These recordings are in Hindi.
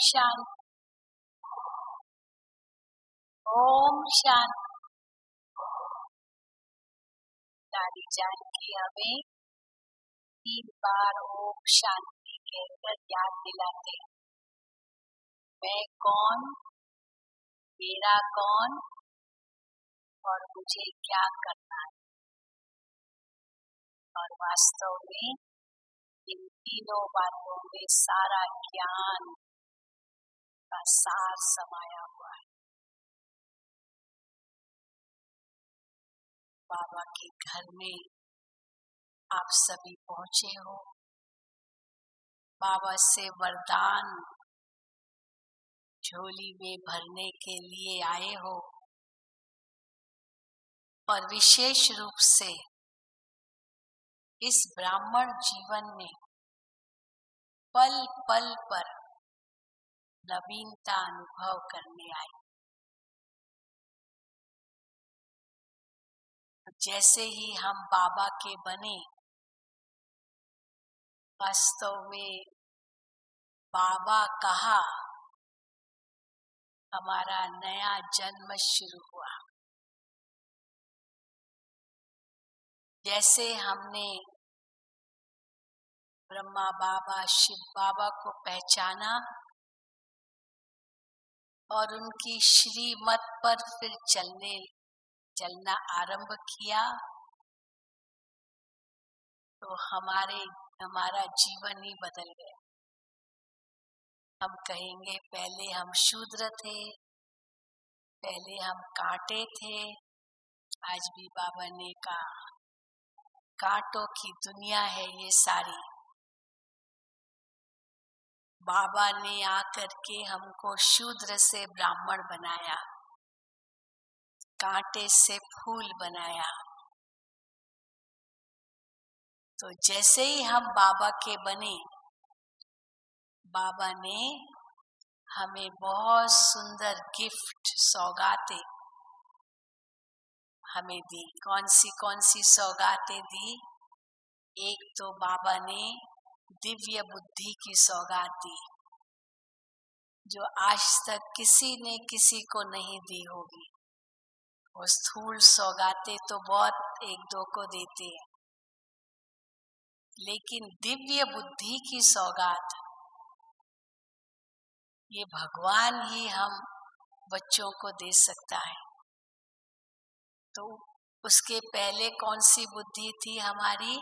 शांति। ओम शांति। दादी जान की हमें 3 बार ओम शांति कहकर याद दिलाते हैं। मैं कौन, मेरा कौन और मुझे क्या करना है। और वास्तव में इन तीनों बातों में सारा ज्ञान का सार समाया हुआ है। बाबा के घर में आप सभी पहुंचे हो, बाबा से वरदान झोली में भरने के लिए आए हो और विशेष रूप से इस ब्राह्मण जीवन में पल पल पर नवीनता अनुभव करने आए। जैसे ही हम बाबा के बने, वास्तव में बाबा कहा, हमारा नया जन्म शुरू हुआ। जैसे हमने ब्रह्मा बाबा, शिव बाबा को पहचाना और उनकी श्रीमत पर फिर चलना आरंभ किया, तो हमारा जीवन ही बदल गया। हम कहेंगे पहले हम शूद्र थे, पहले हम कांटे थे। आज भी बाबा ने कहा कांटों की दुनिया है ये सारी। बाबा ने आकर के हमको शूद्र से ब्राह्मण बनाया, कांटे से फूल बनाया। तो जैसे ही हम बाबा के बने, बाबा ने हमें बहुत सुंदर गिफ्ट, सौगातें हमें दी। कौन सी सौगातें दी? एक तो बाबा ने दिव्य बुद्धि की सौगात दी, जो आज तक किसी ने किसी को नहीं दी होगी। वो स्थूल सौगातें तो बहुत एक दो को देते हैं, लेकिन दिव्य बुद्धि की सौगात ये भगवान ही हम बच्चों को दे सकता है। तो उसके पहले कौन सी बुद्धि थी हमारी?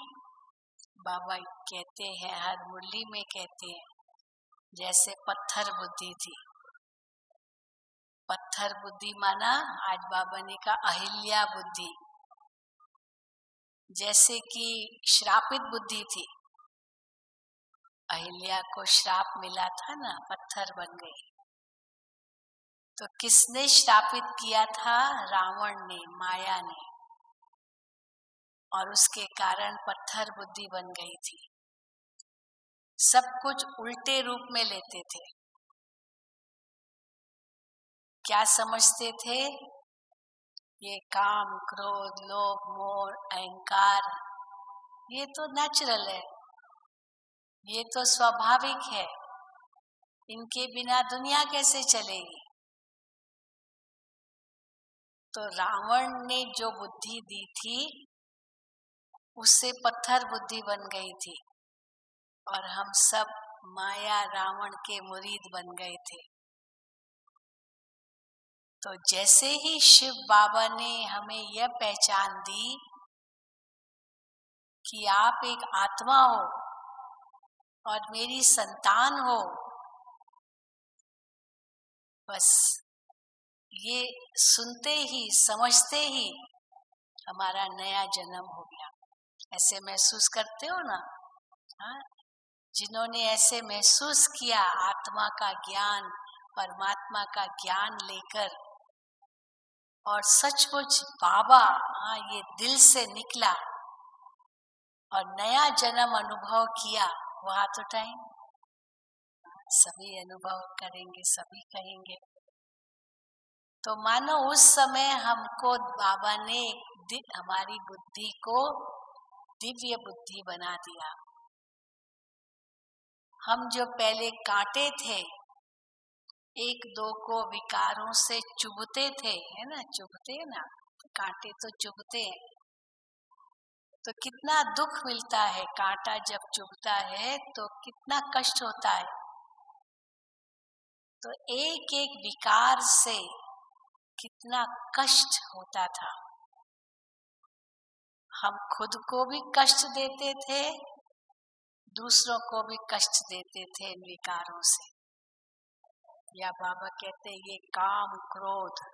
बाबा कहते हैं, हर मुरली में कहते हैं, जैसे पत्थर बुद्धि थी। पत्थर बुद्धि माना, आज बाबा ने कहा अहिल्या बुद्धि। जैसे कि श्रापित बुद्धि थी, अहिल्या को श्राप मिला था ना, पत्थर बन गई। तो किसने श्रापित किया था? रावण ने, माया ने, और उसके कारण पत्थर बुद्धि बन गई थी। सब कुछ उल्टे रूप में लेते थे। क्या समझते थे? ये काम, क्रोध, लोभ, मोह, अहंकार, ये तो नेचुरल है, ये तो स्वाभाविक है, इनके बिना दुनिया कैसे चलेगी। तो रावण ने जो बुद्धि दी थी, उससे पत्थर बुद्धि बन गई थी और हम सब माया रावण के मुरीद बन गए थे। तो जैसे ही शिव बाबा ने हमें यह पहचान दी कि आप एक आत्मा हो और मेरी संतान हो, बस ये सुनते ही, समझते ही हमारा नया जन्म हो गया। ऐसे महसूस करते हो ना? हाँ, जिन्होंने ऐसे महसूस किया, आत्मा का ज्ञान, परमात्मा का ज्ञान लेकर, और सचमुच बाबा, हाँ, ये दिल से निकला और नया जन्म अनुभव किया, वो हाथ उठाएं। सभी अनुभव करेंगे, सभी कहेंगे। तो मानो उस समय हमको बाबा ने हमारी बुद्धि को दिव्य बुद्धि बना दिया। हम जो पहले कांटे थे, एक दो को विकारों से चुभते थे, है ना, चुभते हैं ना, कांटे तो चुभते हैं, तो कितना दुख मिलता है। कांटा जब चुभता है तो कितना कष्ट होता है। तो एक एक विकार से कितना कष्ट होता था। हम खुद को भी कष्ट देते थे, दूसरों को भी कष्ट देते थे इन विकारों से। या बाबा कहते ये काम क्रोध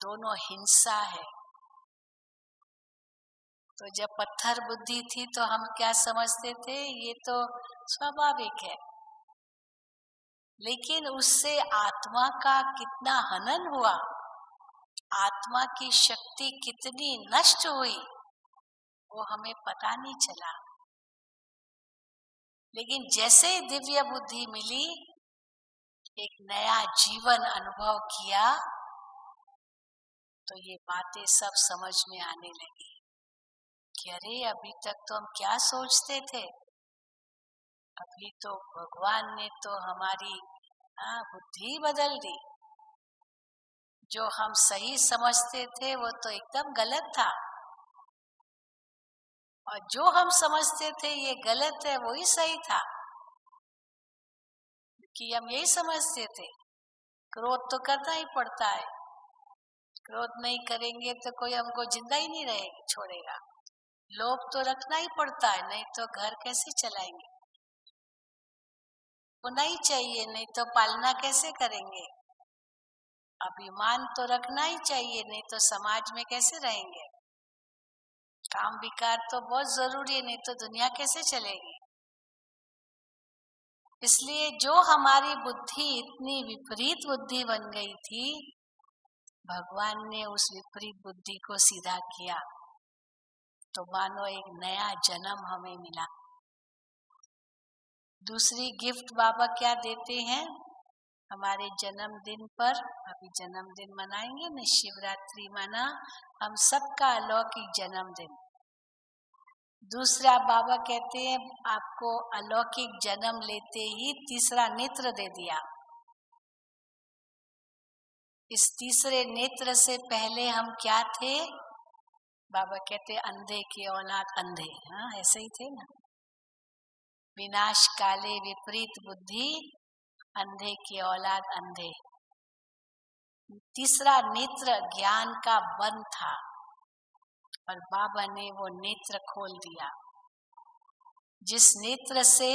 दोनों हिंसा है। तो जब पत्थर बुद्धि थी तो हम क्या समझते थे, ये तो स्वाभाविक है, लेकिन उससे आत्मा का कितना हनन हुआ, आत्मा की शक्ति कितनी नष्ट हुई, वो हमें पता नहीं चला। लेकिन जैसे दिव्य बुद्धि मिली, एक नया जीवन अनुभव किया, तो ये बातें सब समझ में आने लगी कि अरे अभी तक तो हम क्या सोचते थे, अभी तो भगवान ने तो हमारी बुद्धि बदल दी। जो हम सही समझते थे वो तो एकदम गलत था, और जो हम समझते थे ये गलत है वही सही था, कि हम यही समझते थे क्रोध तो करना ही पड़ता है, क्रोध नहीं करेंगे तो कोई हमको जिंदा ही नहीं रहेगा, छोड़ेगा। लोभ तो रखना ही पड़ता है, नहीं तो घर कैसे चलाएंगे, होना ही चाहिए, नहीं तो पालना कैसे करेंगे। अभिमान तो रखना ही चाहिए, नहीं तो समाज में कैसे रहेंगे। काम विकार तो बहुत जरूरी है, नहीं तो दुनिया कैसे चलेगी। इसलिए जो हमारी बुद्धि इतनी विपरीत बुद्धि बन गई थी, भगवान ने उस विपरीत बुद्धि को सीधा किया, तो मानो एक नया जन्म हमें मिला। दूसरी गिफ्ट बाबा क्या देते हैं हमारे जन्मदिन पर, अभी जन्मदिन मनाएंगे न, शिवरात्रि माना हम सबका अलौकिक जन्मदिन। दूसरा बाबा कहते हैं आपको अलौकिक जन्म लेते ही तीसरा नेत्र दे दिया। इस तीसरे नेत्र से पहले हम क्या थे, बाबा कहते अंधे की औलाद अंधे, हाँ ऐसे ही थे ना, विनाश काले विपरीत बुद्धि, अंधे की औलाद अंधे। तीसरा नेत्र ज्ञान का बंद था, और बाबा ने वो नेत्र खोल दिया, जिस नेत्र से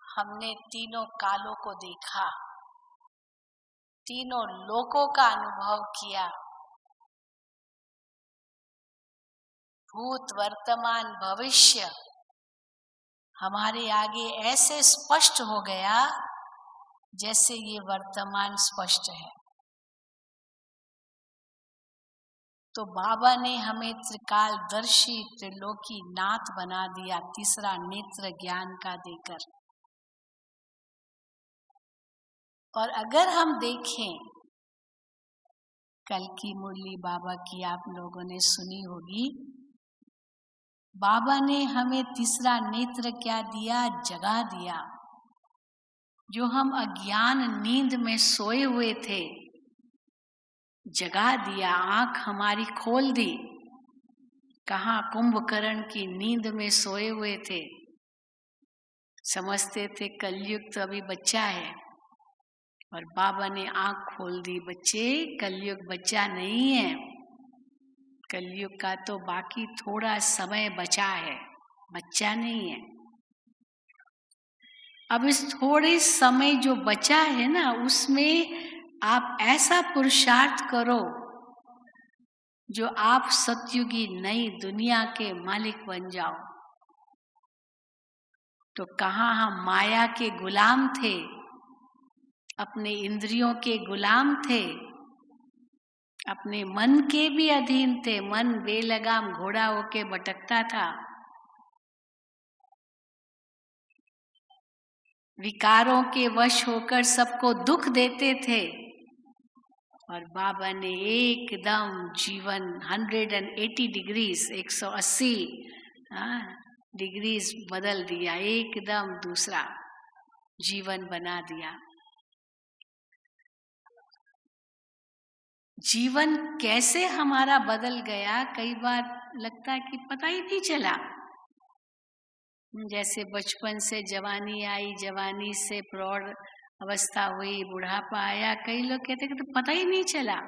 हमने तीनों कालों को देखा, तीनों लोकों का अनुभव किया, भूत वर्तमान भविष्य हमारे आगे ऐसे स्पष्ट हो गया जैसे ये वर्तमान स्पष्ट है। तो बाबा ने हमें त्रिकालदर्शी त्रिलोकी नाथ बना दिया, तीसरा नेत्र ज्ञान का देकर। और अगर हम देखें कल की मुरली बाबा की आप लोगों ने सुनी होगी, बाबा ने हमें तीसरा नेत्र क्या दिया, जगा दिया। जो हम अज्ञान नींद में सोए हुए थे, जगा दिया, आंख हमारी खोल दी। कहाँ कुंभकर्ण की नींद में सोए हुए थे, समझते थे कलयुग तो अभी बच्चा है, और बाबा ने आंख खोल दी, बच्चे कलयुग बच्चा नहीं है, कलयुग का तो बाकी थोड़ा समय बचा है, बच्चा नहीं है। अब इस थोड़े समय जो बचा है ना, उसमें आप ऐसा पुरुषार्थ करो जो आप सतयुगी नई दुनिया के मालिक बन जाओ। तो कहाँ हम माया के गुलाम थे, अपने इंद्रियों के गुलाम थे, अपने मन के भी अधीन थे, मन बेलगाम घोड़ा होके भटकता था, विकारों के वश होकर सबको दुख देते थे। और बाबा ने एकदम जीवन 180 डिग्रीज 180 डिग्रीज बदल दिया, एकदम दूसरा जीवन बना दिया। जीवन कैसे हमारा बदल गया, कई बार लगता है कि पता ही नहीं चला। जैसे बचपन से जवानी आई, जवानी से प्रौढ़ अवस्था हुई, बुढ़ापा आया, कई लोग कहते हैं कि तो पता ही नहीं चला।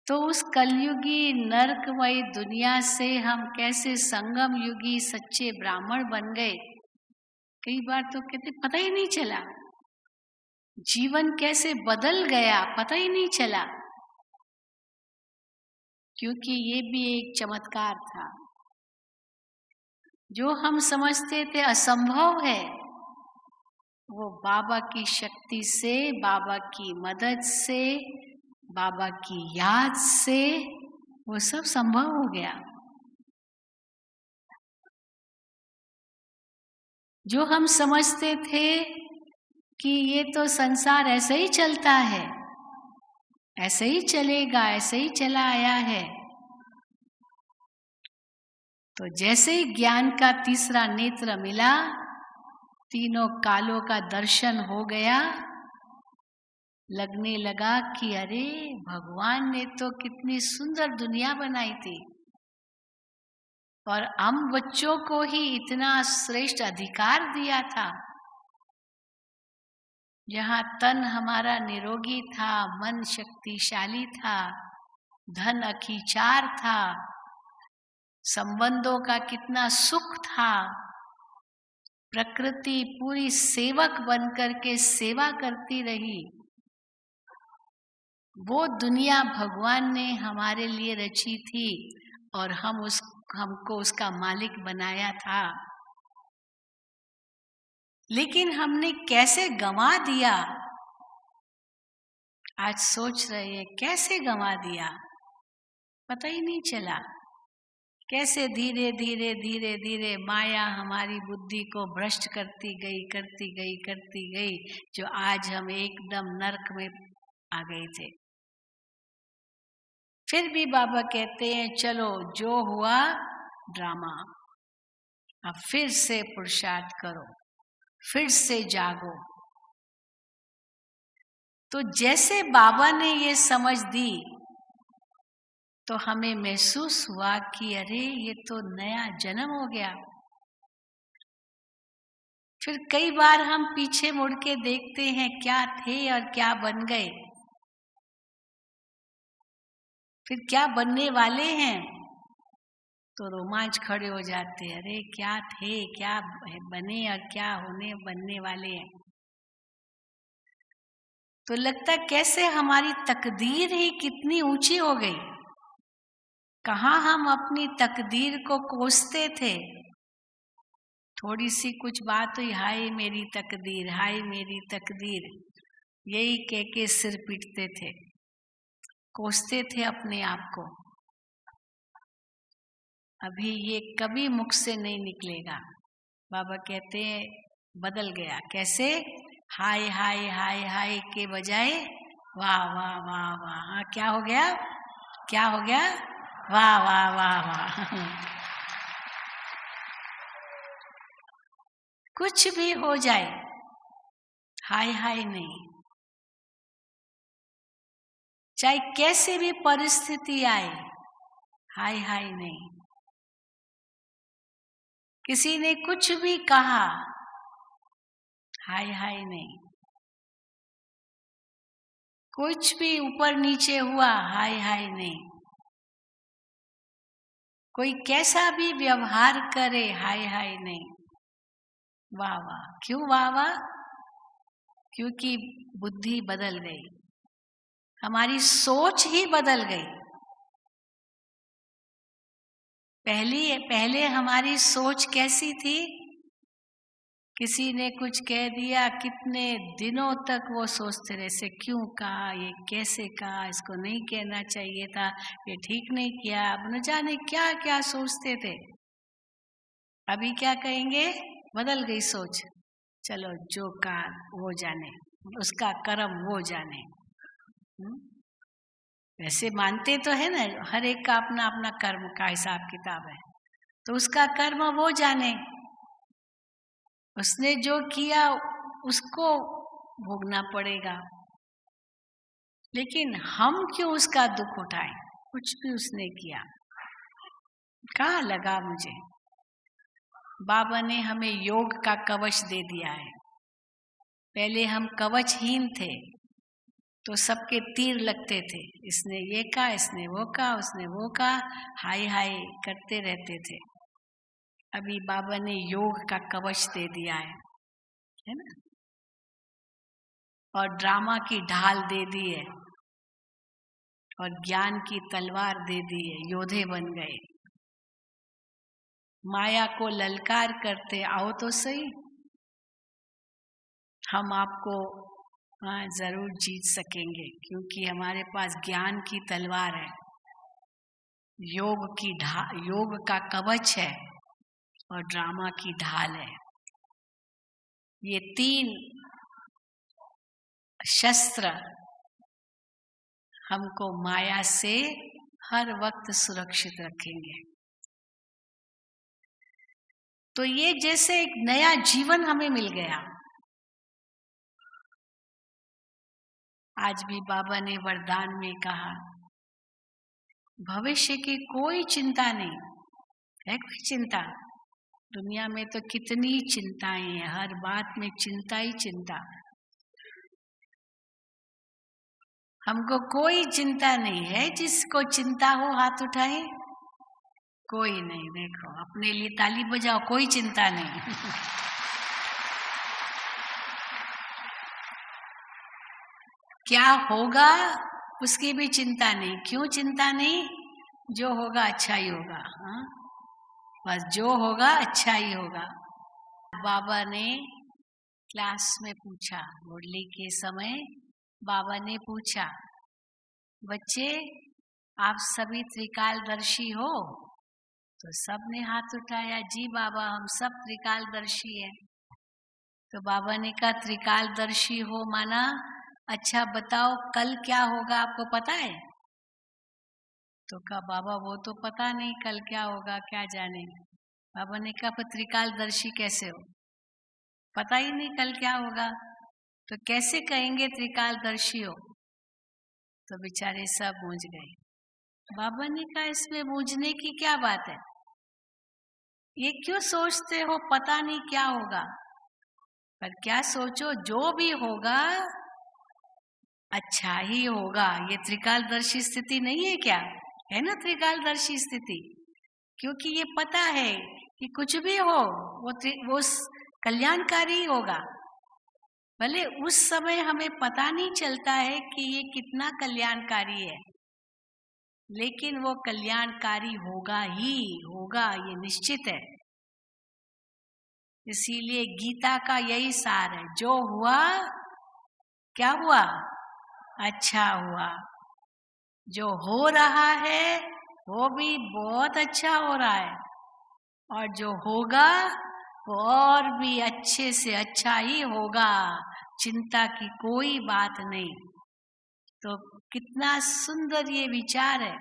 तो उस कलयुगी नरकमयी दुनिया से हम कैसे संगम युगी सच्चे ब्राह्मण बन गए, कई बार तो कहते पता ही नहीं चला। जीवन कैसे बदल गया पता ही नहीं चला, क्योंकि ये भी एक चमत्कार था। जो हम समझते थे असंभव है, वो बाबा की शक्ति से, बाबा की मदद से, बाबा की याद से वो सब संभव हो गया। जो हम समझते थे कि ये तो संसार ऐसे ही चलता है, ऐसे ही चलेगा, ऐसे ही चला आया है, तो जैसे ही ज्ञान का तीसरा नेत्र मिला, तीनों कालों का दर्शन हो गया, लगने लगा कि अरे भगवान ने तो कितनी सुंदर दुनिया बनाई थी, और हम बच्चों को ही इतना श्रेष्ठ अधिकार दिया था, जहाँ तन हमारा निरोगी था, मन शक्तिशाली था, धन अखिचार था, संबंधों का कितना सुख था, प्रकृति पूरी सेवक बनकर के सेवा करती रही। वो दुनिया भगवान ने हमारे लिए रची थी और हमको उसका मालिक बनाया था। लेकिन हमने कैसे गंवा दिया, आज सोच रहे हैं कैसे गंवा दिया, पता ही नहीं चला। कैसे धीरे धीरे धीरे धीरे माया हमारी बुद्धि को भ्रष्ट करती गई, जो आज हम एकदम नरक में आ गए थे। फिर भी बाबा कहते हैं चलो जो हुआ ड्रामा, अब फिर से पुरुषार्थ करो, फिर से जागो। तो जैसे बाबा ने ये समझ दी, तो हमें महसूस हुआ कि अरे ये तो नया जन्म हो गया। फिर कई बार हम पीछे मुड़ के देखते हैं क्या थे और क्या बन गए, फिर क्या बनने वाले हैं, तो रोमांच खड़े हो जाते हैं। अरे क्या थे, क्या बने और क्या बनने वाले हैं। तो लगता कैसे हमारी तकदीर ही कितनी ऊंची हो गई। कहाँ हम अपनी तकदीर को कोसते थे, थोड़ी सी कुछ बात हुई, हाय मेरी तकदीर, हाय मेरी तकदीर, यही कह के सिर पीटते थे, कोसते थे अपने आप को। अभी ये कभी मुख से नहीं निकलेगा। बाबा कहते हैं बदल गया। कैसे? हाय हाय हाय हाय के बजाय वाह वाह वाह वाह। हाँ, क्या हो गया, क्या हो गया? वाह वाह वाह वाह। कुछ भी हो जाए, हाय हाय नहीं। चाहे कैसी भी परिस्थिति आए, हाय हाय नहीं। किसी ने कुछ भी कहा, हाय हाय नहीं। कुछ भी ऊपर नीचे हुआ, हाय हाय नहीं। कोई कैसा भी व्यवहार करे, हाय हाय नहीं। वाह वाह। क्यों वाह वाह? क्योंकि बुद्धि बदल गई, हमारी सोच ही बदल गई। पहले हमारी सोच कैसी थी? किसी ने कुछ कह दिया, कितने दिनों तक वो सोचते रहे, से क्यों कहा, ये कैसे कहा, इसको नहीं कहना चाहिए था, ये ठीक नहीं किया, अब न जाने क्या क्या सोचते थे। अभी क्या कहेंगे? बदल गई सोच, चलो जो कहा वो जाने, उसका कर्म वो जाने। वैसे मानते तो है ना, हर एक का अपना अपना कर्म का हिसाब किताब है, तो उसका कर्म वो जाने, उसने जो किया उसको भोगना पड़ेगा। लेकिन हम क्यों उसका दुख उठाएं? कुछ भी उसने किया, कहाँ लगा मुझे। बाबा ने हमें योग का कवच दे दिया है। पहले हम कवचहीन थे तो सबके तीर लगते थे, इसने ये कहा, इसने वो कहा, उसने वो कहा, हाय हाय करते रहते थे। अभी बाबा ने योग का कवच दे दिया है ना, और ड्रामा की ढाल दे दी है, और ज्ञान की तलवार दे दी है। योद्धे बन गए, माया को ललकार करते, आओ तो सही, हम आपको जरूर जीत सकेंगे, क्योंकि हमारे पास ज्ञान की तलवार है, योग का कवच है, और ड्रामा की ढाल है। ये 3 शस्त्र हमको माया से हर वक्त सुरक्षित रखेंगे। तो ये जैसे एक नया जीवन हमें मिल गया। आज भी बाबा ने वरदान में कहा, भविष्य की कोई चिंता नहीं है। कोई चिंता, दुनिया में तो कितनी चिंताएं हैं, हर बात में चिंता ही चिंता। हमको कोई चिंता नहीं है। जिसको चिंता हो हाथ उठाए। कोई नहीं, देखो अपने लिए ताली बजाओ, कोई चिंता नहीं। क्या होगा उसकी भी चिंता नहीं। क्यों चिंता नहीं? जो होगा अच्छा ही होगा। हाँ, बस जो होगा अच्छा ही होगा। बाबा ने क्लास में पूछा, मुरली के समय बाबा ने पूछा, बच्चे आप सभी त्रिकालदर्शी हो? तो सबने हाथ उठाया, जी बाबा हम सब त्रिकालदर्शी हैं। तो बाबा ने कहा, त्रिकालदर्शी हो माना, अच्छा बताओ कल क्या होगा आपको पता है? तो कहा, बाबा वो तो पता नहीं कल क्या होगा, क्या जाने। बाबा ने कहा, पर त्रिकालदर्शी कैसे हो? पता ही नहीं कल क्या होगा, तो कैसे कहेंगे त्रिकालदर्शी हो? तो बेचारे सब बूझ गए। बाबा ने कहा, इसमें बूझने की क्या बात है? ये क्यों सोचते हो पता नहीं क्या होगा? पर क्या सोचो, जो भी होगा अच्छा ही होगा। ये त्रिकालदर्शी स्थिति नहीं है क्या? है ना त्रिकालदर्शी स्थिति। क्योंकि ये पता है कि कुछ भी हो वो कल्याणकारी ही होगा। भले उस समय हमें पता नहीं चलता है कि ये कितना कल्याणकारी है, लेकिन वो कल्याणकारी होगा ही होगा, ये निश्चित है। इसीलिए गीता का यही सार है, जो हुआ क्या हुआ? अच्छा हुआ। जो हो रहा है वो भी बहुत अच्छा हो रहा है, और जो होगा वो और भी अच्छे से अच्छा ही होगा। चिंता की कोई बात नहीं। तो कितना सुंदर ये विचार है,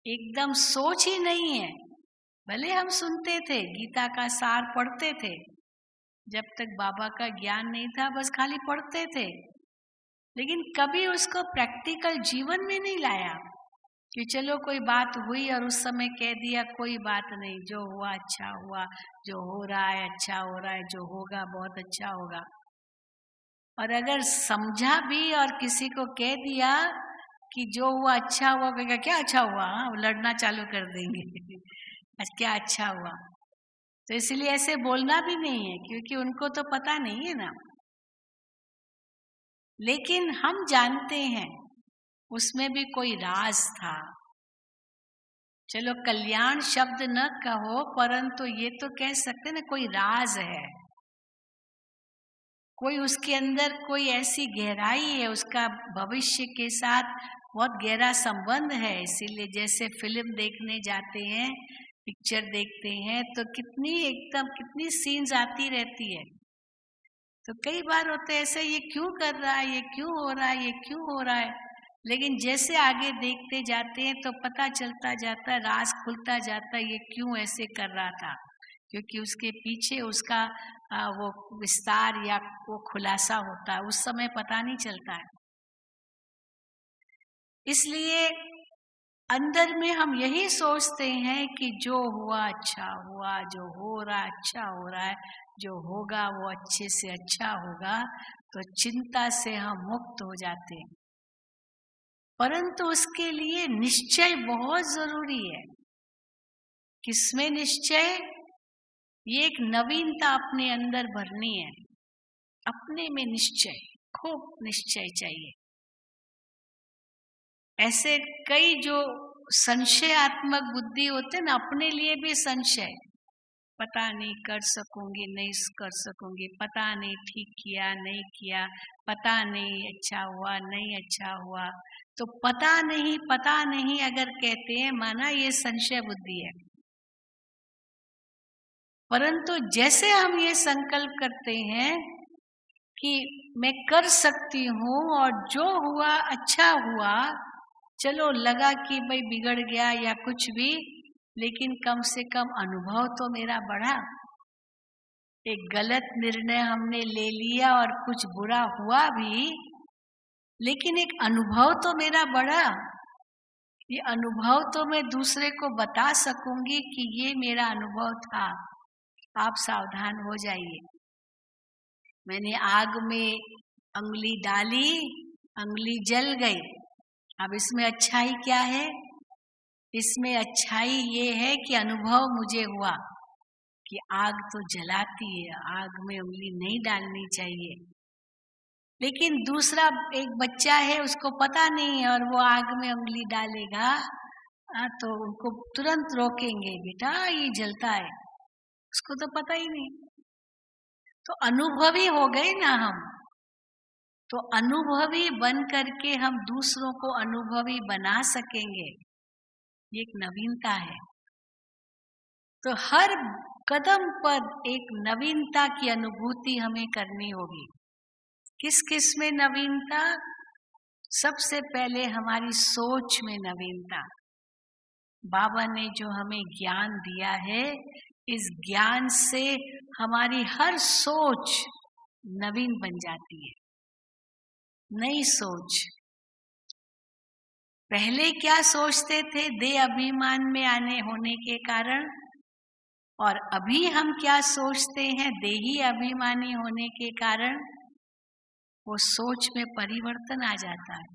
एकदम सोच ही नहीं है। भले हम सुनते थे, गीता का सार पढ़ते थे, जब तक बाबा का ज्ञान नहीं था बस खाली पढ़ते थे, लेकिन कभी उसको प्रैक्टिकल जीवन में नहीं लाया कि चलो कोई बात हुई और उस समय कह दिया कोई बात नहीं, जो हुआ अच्छा हुआ, जो हो रहा है अच्छा हो रहा है, जो होगा बहुत अच्छा होगा। और अगर समझा भी और किसी को कह दिया कि जो हुआ अच्छा हुआ, कहेगा क्या अच्छा हुआ? हाँ, लड़ना चालू कर देंगे। क्या अच्छा हुआ? तो इसलिए ऐसे बोलना भी नहीं है, क्योंकि उनको तो पता नहीं है ना। लेकिन हम जानते हैं उसमें भी कोई राज था। चलो कल्याण शब्द न कहो, परंतु ये तो कह सकते ना कोई राज है, कोई उसके अंदर कोई ऐसी गहराई है, उसका भविष्य के साथ बहुत गहरा संबंध है। इसीलिए जैसे फिल्म देखने जाते हैं, पिक्चर देखते हैं, तो कितनी सीन्स आती रहती है। तो कई बार होते हैं ऐसे, ये क्यों कर रहा है, ये क्यों हो रहा है, ये क्यों हो रहा है। लेकिन जैसे आगे देखते जाते हैं तो पता चलता जाता है, राज खुलता जाता है, ये क्यों ऐसे कर रहा था, क्योंकि उसके पीछे उसका वो विस्तार या वो खुलासा होता है, उस समय पता नहीं चलता है। इसलिए अंदर में हम यही सोचते हैं कि जो हुआ अच्छा हुआ, जो हो रहा अच्छा हो रहा है, जो होगा वो अच्छे से अच्छा होगा, तो चिंता से हम मुक्त हो जाते हैं। परंतु उसके लिए निश्चय बहुत जरूरी है। किसमें निश्चय? ये एक नवीनता अपने अंदर भरनी है। अपने में निश्चय, खूब निश्चय चाहिए। ऐसे कई जो संशयात्मक बुद्धि होते ना, अपने लिए भी संशय, पता नहीं कर सकूंगी नहीं कर सकूंगी, पता नहीं ठीक किया नहीं किया, पता नहीं अच्छा हुआ नहीं अच्छा हुआ। तो पता नहीं अगर कहते हैं, माना ये संशय बुद्धि है। परंतु जैसे हम ये संकल्प करते हैं कि मैं कर सकती हूँ और जो हुआ अच्छा हुआ, चलो लगा कि भाई बिगड़ गया या कुछ भी, लेकिन कम से कम अनुभव तो मेरा बढ़ा। एक गलत निर्णय हमने ले लिया और कुछ बुरा हुआ भी, लेकिन एक अनुभव तो मेरा बढ़ा। ये अनुभव तो मैं दूसरे को बता सकूंगी कि ये मेरा अनुभव था, आप सावधान हो जाइए। मैंने आग में अंगुली डाली, अंगुली जल गई। अब इसमें अच्छाई क्या है? इसमें अच्छाई ये है कि अनुभव मुझे हुआ कि आग तो जलाती है, आग में उंगली नहीं डालनी चाहिए। लेकिन दूसरा एक बच्चा है, उसको पता नहीं है और वो आग में उंगली डालेगा, तो उनको तुरंत रोकेंगे, बेटा ये जलता है, उसको तो पता ही नहीं। तो अनुभवी हो गए ना हम। तो अनुभवी बन करके हम दूसरों को अनुभवी बना सकेंगे, ये एक नवीनता है। तो हर कदम पर एक नवीनता की अनुभूति हमें करनी होगी। किस किस में नवीनता? सबसे पहले हमारी सोच में नवीनता। बाबा ने जो हमें ज्ञान दिया है, इस ज्ञान से हमारी हर सोच नवीन बन जाती है, नई सोच। पहले क्या सोचते थे देह अभिमान में आने होने के कारण, और अभी हम क्या सोचते हैं देही अभिमानी होने के कारण, वो सोच में परिवर्तन आ जाता है।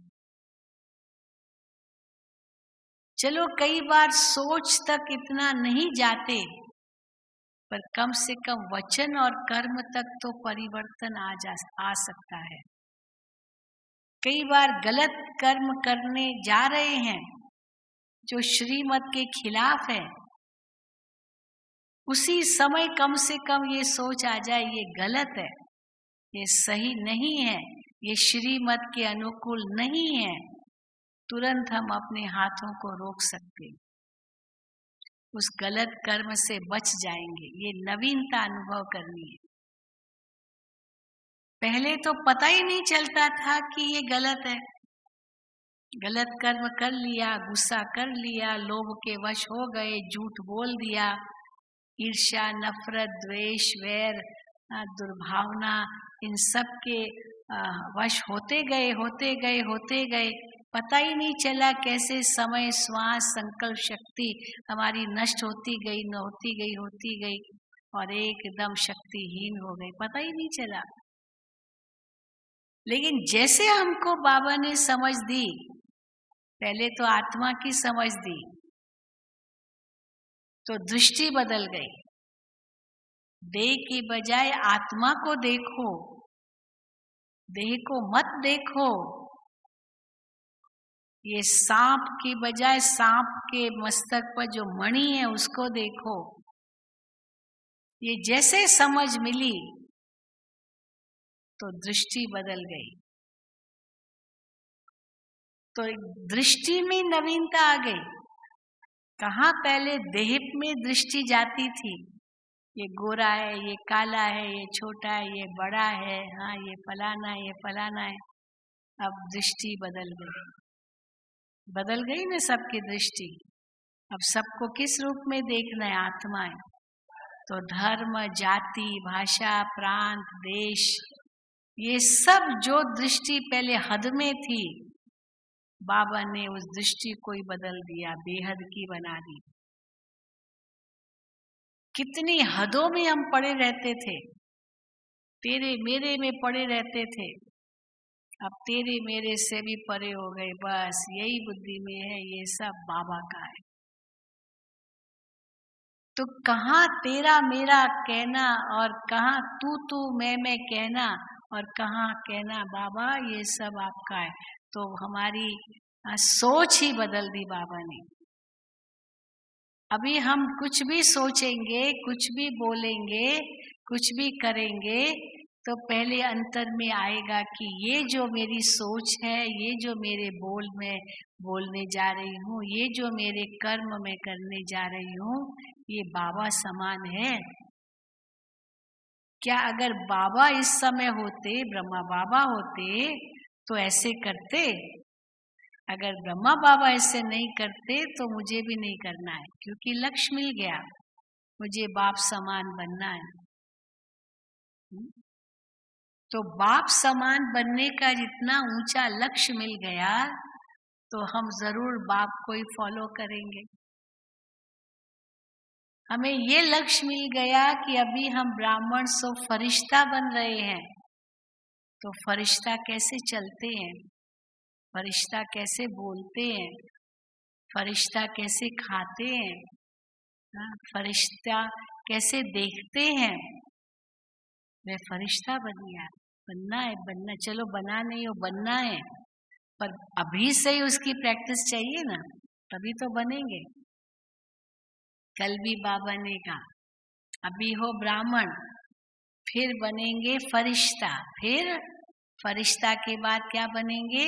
चलो कई बार सोच तक इतना नहीं जाते, पर कम से कम वचन और कर्म तक तो परिवर्तन आ सकता है। कई बार गलत कर्म करने जा रहे हैं जो श्रीमत के खिलाफ है, उसी समय कम से कम ये सोच आ जाए ये गलत है, ये सही नहीं है, ये श्रीमत के अनुकूल नहीं है, तुरंत हम अपने हाथों को रोक सकते, उस गलत कर्म से बच जाएंगे। ये नवीनता अनुभव करनी है। पहले तो पता ही नहीं चलता था कि ये गलत है, गलत कर्म कर लिया, गुस्सा कर लिया, लोभ के वश हो गए, झूठ बोल दिया, ईर्ष्या नफरत द्वेष वैर दुर्भावना, इन सब के वश होते गए, पता ही नहीं चला कैसे समय श्वास संकल्प शक्ति हमारी नष्ट होती गई और एकदम शक्तिहीन हो गई, पता ही नहीं चला। लेकिन जैसे हमको बाबा ने समझ दी, पहले तो आत्मा की समझ दी, तो दृष्टि बदल गई। देह की बजाय आत्मा को देखो, देह को मत देखो। ये सांप की बजाय सांप के मस्तक पर जो मणि है उसको देखो। ये जैसे समझ मिली तो दृष्टि बदल गई। तो दृष्टि में नवीनता आ गई। कहाँ पहले देह में दृष्टि जाती थी, ये गोरा है, ये काला है, ये छोटा है, ये बड़ा है, हाँ ये फलाना है। अब दृष्टि बदल गई ना सबकी दृष्टि। अब सबको किस रूप में देखना है? आत्मा है। तो धर्म जाति भाषा प्रांत देश, ये सब जो दृष्टि पहले हद में थी, बाबा ने उस दृष्टि को ही बदल दिया, बेहद की बना दी। कितनी हदों में हम पड़े रहते थे, तेरे मेरे में पड़े रहते थे, अब तेरे मेरे से भी परे हो गए। बस यही बुद्धि में है, ये सब बाबा का है। तो कहाँ तेरा मेरा कहना और कहाँ तू मैं कहना और कहाँ कहना बाबा ये सब आपका है। तो हमारी सोच ही बदल दी बाबा ने। अभी हम कुछ भी सोचेंगे, कुछ भी बोलेंगे, कुछ भी करेंगे तो पहले अंतर में आएगा कि ये जो मेरी सोच है, ये जो मेरे बोल में बोलने जा रही हूँ, ये जो मेरे कर्म में करने जा रही हूँ, ये बाबा समान है क्या? अगर बाबा इस समय होते, ब्रह्मा बाबा होते तो ऐसे करते? अगर ब्रह्मा बाबा ऐसे नहीं करते तो मुझे भी नहीं करना है, क्योंकि लक्ष्य मिल गया, मुझे बाप समान बनना है। तो बाप समान बनने का जितना ऊंचा लक्ष्य मिल गया तो हम जरूर बाप को ही फॉलो करेंगे। हमें ये लक्ष्य मिल गया कि अभी हम ब्राह्मण सो फरिश्ता बन रहे हैं, तो फरिश्ता कैसे चलते हैं, फरिश्ता कैसे बोलते हैं, फरिश्ता कैसे खाते हैं, फरिश्ता कैसे देखते हैं। मैं फरिश्ता बन गया, बनना है, बनना, चलो बना नहीं हो, बनना है, पर अभी से ही उसकी प्रैक्टिस चाहिए ना, तभी तो बनेंगे। कल भी बाबा ने कहा अभी हो ब्राह्मण, फिर बनेंगे फरिश्ता, फिर फरिश्ता के बाद क्या बनेंगे?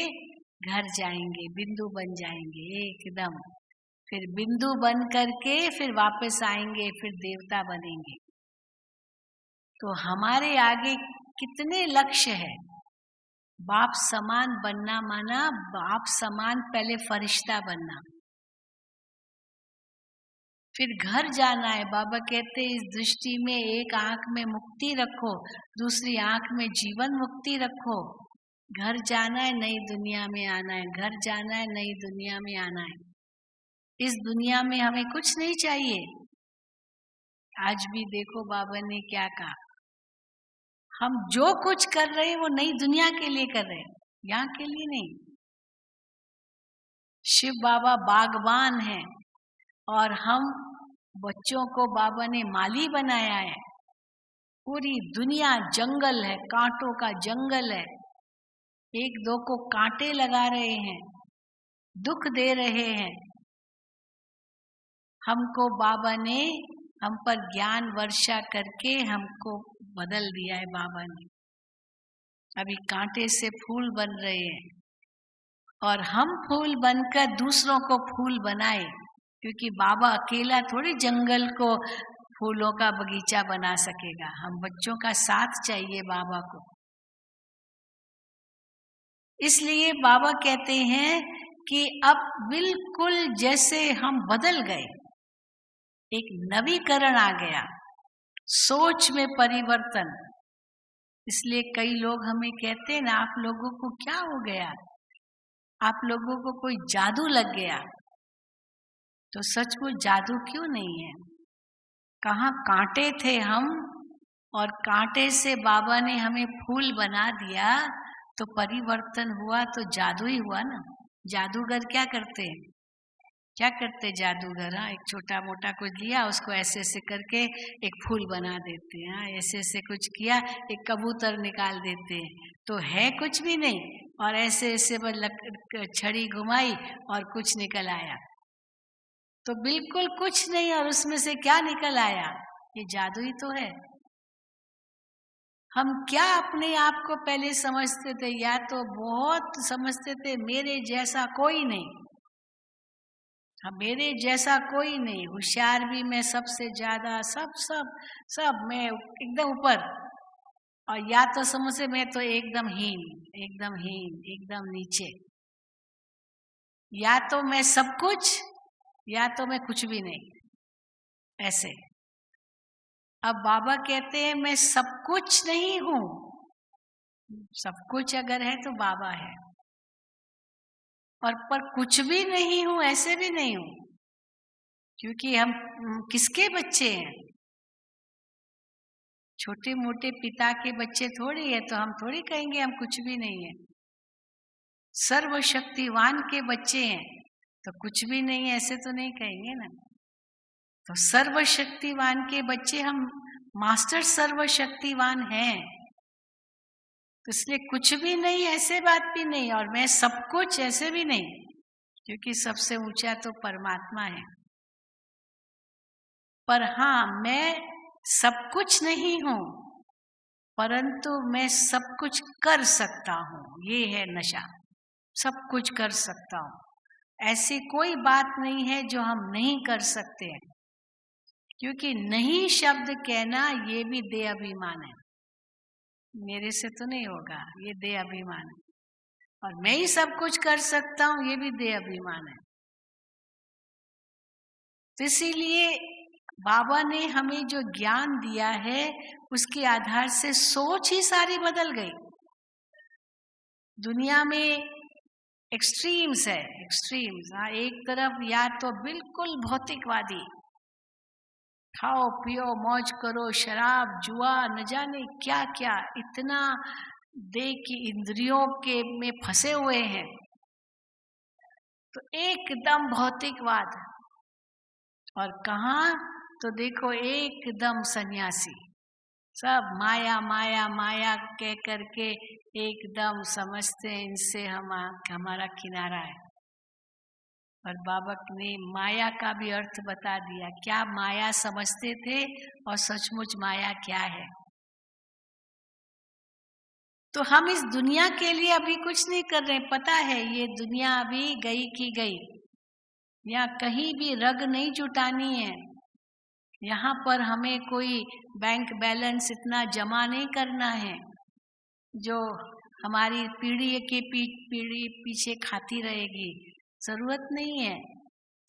घर जाएंगे, बिंदु बन जाएंगे एकदम, फिर बिंदु बन करके फिर वापस आएंगे, फिर देवता बनेंगे। तो हमारे आगे कितने लक्ष्य है। बाप समान बनना माना बाप समान पहले फरिश्ता बनना, फिर घर जाना है। बाबा कहते इस दृष्टि में एक आंख में मुक्ति रखो, दूसरी आंख में जीवन मुक्ति रखो। घर जाना है, नई दुनिया में आना है, घर जाना है, नई दुनिया में आना है। इस दुनिया में हमें कुछ नहीं चाहिए। आज भी देखो बाबा ने क्या कहा, हम जो कुछ कर रहे हैं वो नई दुनिया के लिए कर रहे हैं, यहाँ के लिए नहीं। शिव बाबा बागवान है और हम बच्चों को बाबा ने माली बनाया है। पूरी दुनिया जंगल है, कांटों का जंगल है, एक दो को कांटे लगा रहे हैं, दुख दे रहे हैं। हमको बाबा ने हम पर ज्ञान वर्षा करके हमको बदल दिया है बाबा ने। अभी कांटे से फूल बन रहे हैं और हम फूल बनकर दूसरों को फूल बनाए, क्योंकि बाबा अकेला थोड़ी जंगल को फूलों का बगीचा बना सकेगा। हम बच्चों का साथ चाहिए बाबा को। इसलिए बाबा कहते हैं कि अब बिल्कुल जैसे हम बदल गए, एक नवीकरण आ गया, सोच में परिवर्तन। इसलिए कई लोग हमें कहते हैं ना, आप लोगों को क्या हो गया, आप लोगों को कोई जादू लग गया। तो सचमुच जादू क्यों नहीं है? कहाँ कांटे थे हम, और कांटे से बाबा ने हमें फूल बना दिया, तो परिवर्तन हुआ, तो जादू ही हुआ ना। जादूगर क्या करते हैं, क्या करते जादूगर? हाँ, एक छोटा मोटा कुछ लिया, उसको ऐसे ऐसे करके एक फूल बना देते हैं। हाँ, ऐसे ऐसे कुछ किया, एक कबूतर निकाल देते हैं। तो है कुछ भी नहीं, और ऐसे ऐसे छड़ी घुमाई और कुछ निकल आया। तो बिल्कुल कुछ नहीं, और उसमें से क्या निकल आया? ये जादू ही तो है। हम क्या अपने आप को पहले समझते थे, या तो बहुत समझते थे मेरे जैसा कोई नहीं, हाँ मेरे जैसा कोई नहीं, होशियार भी मैं सबसे ज्यादा, सब सब सब मैं एकदम ऊपर, और या तो समझे मैं तो एकदम हीन, एकदम हीन, एकदम नीचे, या तो मैं सब कुछ या तो मैं कुछ भी नहीं, ऐसे। अब बाबा कहते हैं मैं सब कुछ नहीं हूं। सब कुछ अगर है तो बाबा है, और पर कुछ भी नहीं हूं ऐसे भी नहीं हूं, क्योंकि हम किसके बच्चे हैं? छोटे मोटे पिता के बच्चे थोड़ी है, तो हम थोड़ी कहेंगे हम कुछ भी नहीं है। सर्वशक्तिवान के बच्चे हैं तो कुछ भी नहीं है ऐसे तो नहीं कहेंगे ना। तो सर्वशक्तिवान के बच्चे हम, मास्टर सर्वशक्तिवान हैं, तो इसलिए कुछ भी नहीं ऐसे बात भी नहीं, और मैं सब कुछ ऐसे भी नहीं, क्योंकि सबसे ऊंचा तो परमात्मा है। पर हाँ, मैं सब कुछ नहीं हूं, परंतु मैं सब कुछ कर सकता हूं, ये है नशा। सब कुछ कर सकता हूं, ऐसी कोई बात नहीं है जो हम नहीं कर सकते हैं, क्योंकि नहीं शब्द कहना ये भी देह अभिमान है। मेरे से तो नहीं होगा, ये देह अभिमान है। और मैं ही सब कुछ कर सकता हूं, ये भी देह अभिमान है। तो इसीलिए बाबा ने हमें जो ज्ञान दिया है उसके आधार से सोच ही सारी बदल गई। दुनिया में एक्सट्रीम्स है, एक्सट्रीम्स। हाँ, एक तरफ या तो बिल्कुल भौतिकवादी, खाओ पियो मौज करो, शराब जुआ न जाने क्या क्या, इतना देह की इंद्रियों के में फंसे हुए हैं, तो एकदम भौतिकवाद। और कहाँ तो देखो एकदम सन्यासी, सब माया माया माया कह करके एकदम समझते हैं इनसे हमारा किनारा है। और बाबा ने माया का भी अर्थ बता दिया, क्या माया समझते थे और सचमुच माया क्या है। तो हम इस दुनिया के लिए अभी कुछ नहीं कर रहे, पता है ये दुनिया अभी गई की गई, यहाँ कहीं भी रग नहीं जुटानी है। यहाँ पर हमें कोई बैंक बैलेंस इतना जमा नहीं करना है जो हमारी पीढ़ी के पीढ़ी पीछे खाती रहेगी, जरूरत नहीं है।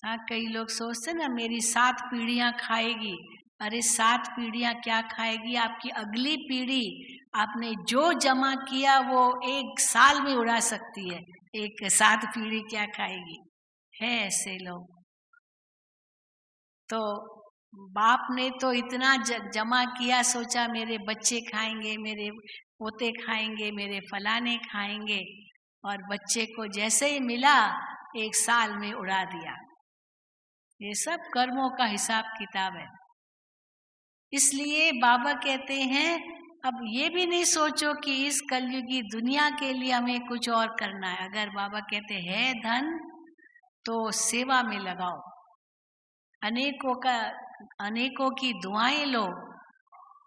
हाँ, कई लोग सोचते ना मेरी 7 पीढ़ियां खाएगी। अरे 7 पीढ़ियां क्या खाएगी? आपकी अगली पीढ़ी आपने जो जमा किया वो 1 साल में उड़ा सकती है, एक 7 पीढ़ी क्या खाएगी? है ऐसे लोग। तो बाप ने तो इतना जमा किया, सोचा मेरे बच्चे खाएंगे, मेरे पोते खाएंगे, मेरे फलाने खाएंगे, और बच्चे को जैसे ही मिला 1 साल में उड़ा दिया। ये सब कर्मों का हिसाब किताब है। इसलिए बाबा कहते हैं अब ये भी नहीं सोचो कि इस कलयुगी दुनिया के लिए हमें कुछ और करना है। अगर बाबा कहते हैं धन तो सेवा में लगाओ, अनेकों की दुआएं लो,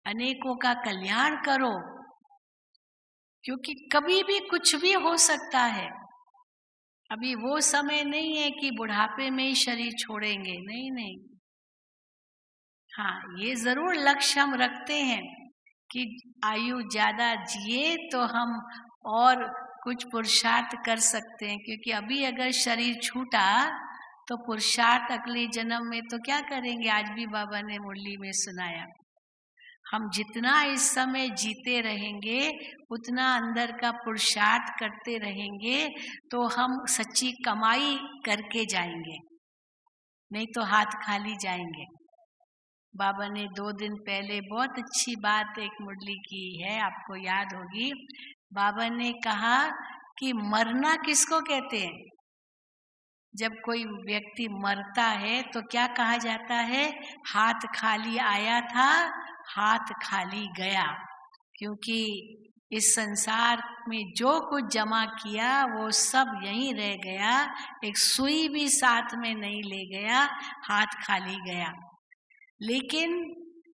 अनेकों का कल्याण करो, क्योंकि कभी भी कुछ भी हो सकता है। अभी वो समय नहीं है कि बुढ़ापे में ही शरीर छोड़ेंगे, नहीं नहीं। हाँ, ये जरूर लक्ष्य हम रखते हैं कि आयु ज्यादा जिए तो हम और कुछ पुरुषार्थ कर सकते हैं, क्योंकि अभी अगर शरीर छूटा तो पुरुषार्थ अगले जन्म में तो क्या करेंगे? आज भी बाबा ने मुरली में सुनाया, हम जितना इस समय जीते रहेंगे उतना अंदर का पुरुषार्थ करते रहेंगे तो हम सच्ची कमाई करके जाएंगे, नहीं तो हाथ खाली जाएंगे। बाबा ने 2 दिन पहले बहुत अच्छी बात एक मुरली की है, आपको याद होगी। बाबा ने कहा कि मरना किसको कहते हैं? जब कोई व्यक्ति मरता है तो क्या कहा जाता है? हाथ खाली आया था, हाथ खाली गया। क्योंकि इस संसार में जो कुछ जमा किया वो सब यहीं रह गया, एक सुई भी साथ में नहीं ले गया, हाथ खाली गया। लेकिन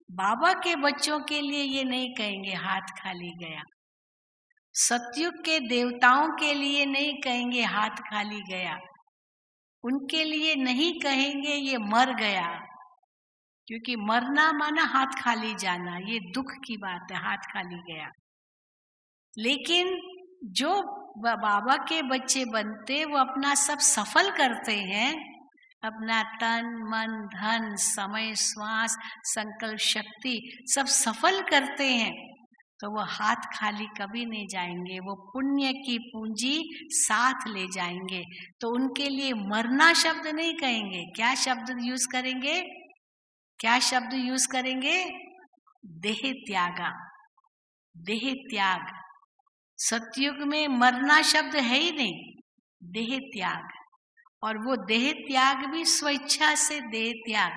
बाबा के बच्चों के लिए ये नहीं कहेंगे हाथ खाली गया, सतयुग के देवताओं के लिए नहीं कहेंगे हाथ खाली गया, उनके लिए नहीं कहेंगे ये मर गया, क्योंकि मरना माना हाथ खाली जाना, ये दुख की बात है, हाथ खाली गया। लेकिन जो बाबा के बच्चे बनते वो अपना सब सफल करते हैं, अपना तन मन धन समय श्वास संकल्प शक्ति सब सफल करते हैं, तो वो हाथ खाली कभी नहीं जाएंगे, वो पुण्य की पूंजी साथ ले जाएंगे। तो उनके लिए मरना शब्द नहीं कहेंगे, क्या शब्द यूज करेंगे? क्या शब्द यूज करेंगे? देह त्यागा, देह त्याग। सतयुग में मरना शब्द है ही नहीं, देह त्याग। और वो देह त्याग भी स्वेच्छा से देह त्याग,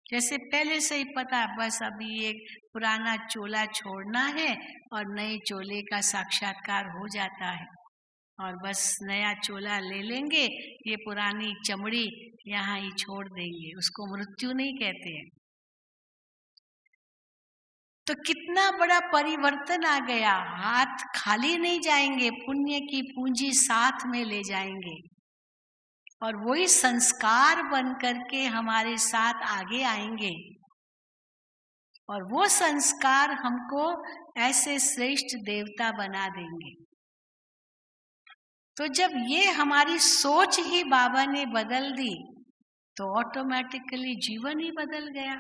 जैसे पहले से ही पता, बस अभी एक पुराना चोला छोड़ना है और नए चोले का साक्षात्कार हो जाता है, और बस नया चोला ले लेंगे, ये पुरानी चमड़ी यहाँ ही छोड़ देंगे, उसको मृत्यु नहीं कहते हैं। तो कितना बड़ा परिवर्तन आ गया, हाथ खाली नहीं जाएंगे, पुण्य की पूंजी साथ में ले जाएंगे, और वही संस्कार बन करके हमारे साथ आगे आएंगे, और वो संस्कार हमको ऐसे श्रेष्ठ देवता बना देंगे। तो जब ये हमारी सोच ही बाबा ने बदल दी, तो ऑटोमेटिकली जीवन ही बदल गया।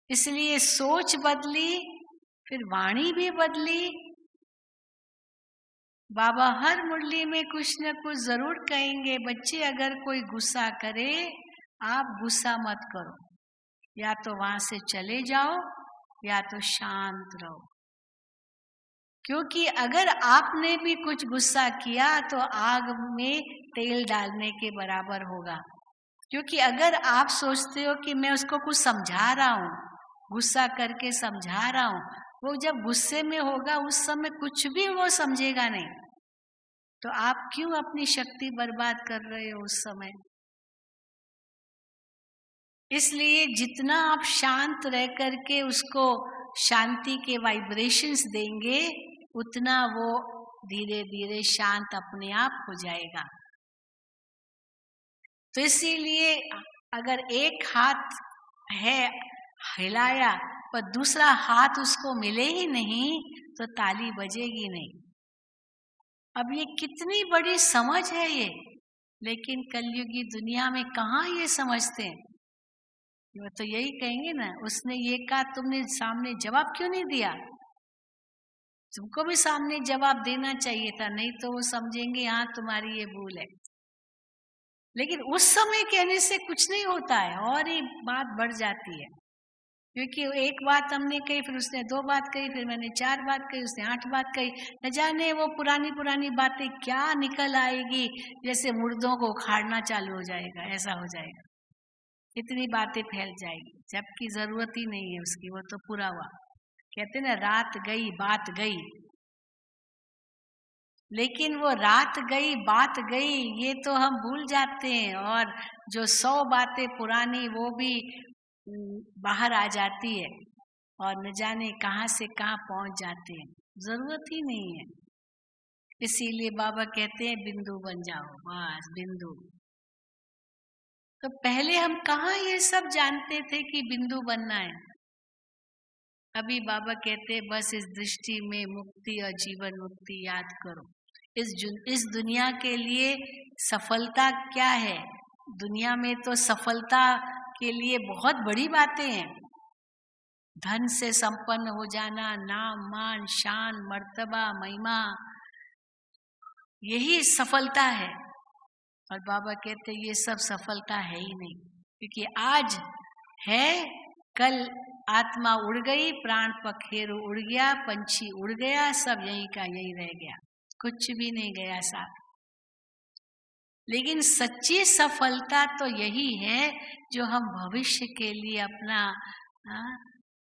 इसलिए सोच बदली, फिर वाणी भी बदली। बाबा हर मुरली में कुछ न कुछ जरूर कहेंगे, बच्चे अगर कोई गुस्सा करे, आप गुस्सा मत करो, या तो वहां से चले जाओ या तो शांत रहो। क्योंकि अगर आपने भी कुछ गुस्सा किया तो आग में तेल डालने के बराबर होगा। क्योंकि अगर आप सोचते हो कि मैं उसको कुछ समझा रहा हूँ, गुस्सा करके समझा रहा हूँ, वो जब गुस्से में होगा उस समय कुछ भी वो समझेगा नहीं, तो आप क्यों अपनी शक्ति बर्बाद कर रहे हो उस समय? इसलिए जितना आप शांत रह करके उसको शांति के वाइब्रेशंस देंगे, उतना वो धीरे धीरे शांत अपने आप हो जाएगा। तो इसीलिए अगर एक हाथ है हिलाया पर दूसरा हाथ उसको मिले ही नहीं, तो ताली बजेगी नहीं। अब ये कितनी बड़ी समझ है ये, लेकिन कलयुगी दुनिया में कहाँ ये समझते हैं। वो तो यही कहेंगे ना, उसने ये कहा, तुमने सामने जवाब क्यों नहीं दिया? तुमको भी सामने जवाब देना चाहिए था, नहीं तो वो समझेंगे हाँ तुम्हारी ये भूल है। लेकिन उस समय कहने से कुछ नहीं होता है, और ही बात बढ़ जाती है। क्योंकि एक बात हमने कही, फिर उसने 2 बात कही, फिर मैंने 4 बात कही, उसने 8 बात कही, न जाने वो पुरानी पुरानी बातें क्या निकल आएगी, जैसे मुर्दों को उखाड़ना चालू हो जाएगा, ऐसा हो जाएगा, इतनी बातें फैल जाएगी, जबकि जरूरत ही नहीं है उसकी, वो तो पूरा हुआ। कहते ना, रात गई बात गई। लेकिन वो रात गई बात गई ये तो हम भूल जाते हैं, और जो 100 बातें पुरानी वो भी बाहर आ जाती है, और न जाने कहाँ से कहाँ पहुंच जाते हैं, जरूरत ही नहीं है। इसीलिए बाबा कहते हैं बिंदु बन जाओ, बस बिंदु। तो पहले हम कहाँ ये सब जानते थे कि बिंदु बनना है। अभी बाबा कहते हैं बस इस दृष्टि में मुक्ति और जीवन मुक्ति याद करो। इस दुनिया के लिए सफलता क्या है? दुनिया में तो सफलता के लिए बहुत बड़ी बातें हैं। धन से संपन्न हो जाना, नाम मान शान मर्तबा महिमा, यही सफलता है। और बाबा कहते ये सब सफलता है ही नहीं, क्योंकि आज है, कल आत्मा उड़ गई, प्राण पखेरु उड़ गया, पंछी उड़ गया, सब यही का यही रह गया, कुछ भी नहीं गया साथ। लेकिन सच्ची सफलता तो यही है जो हम भविष्य के लिए अपना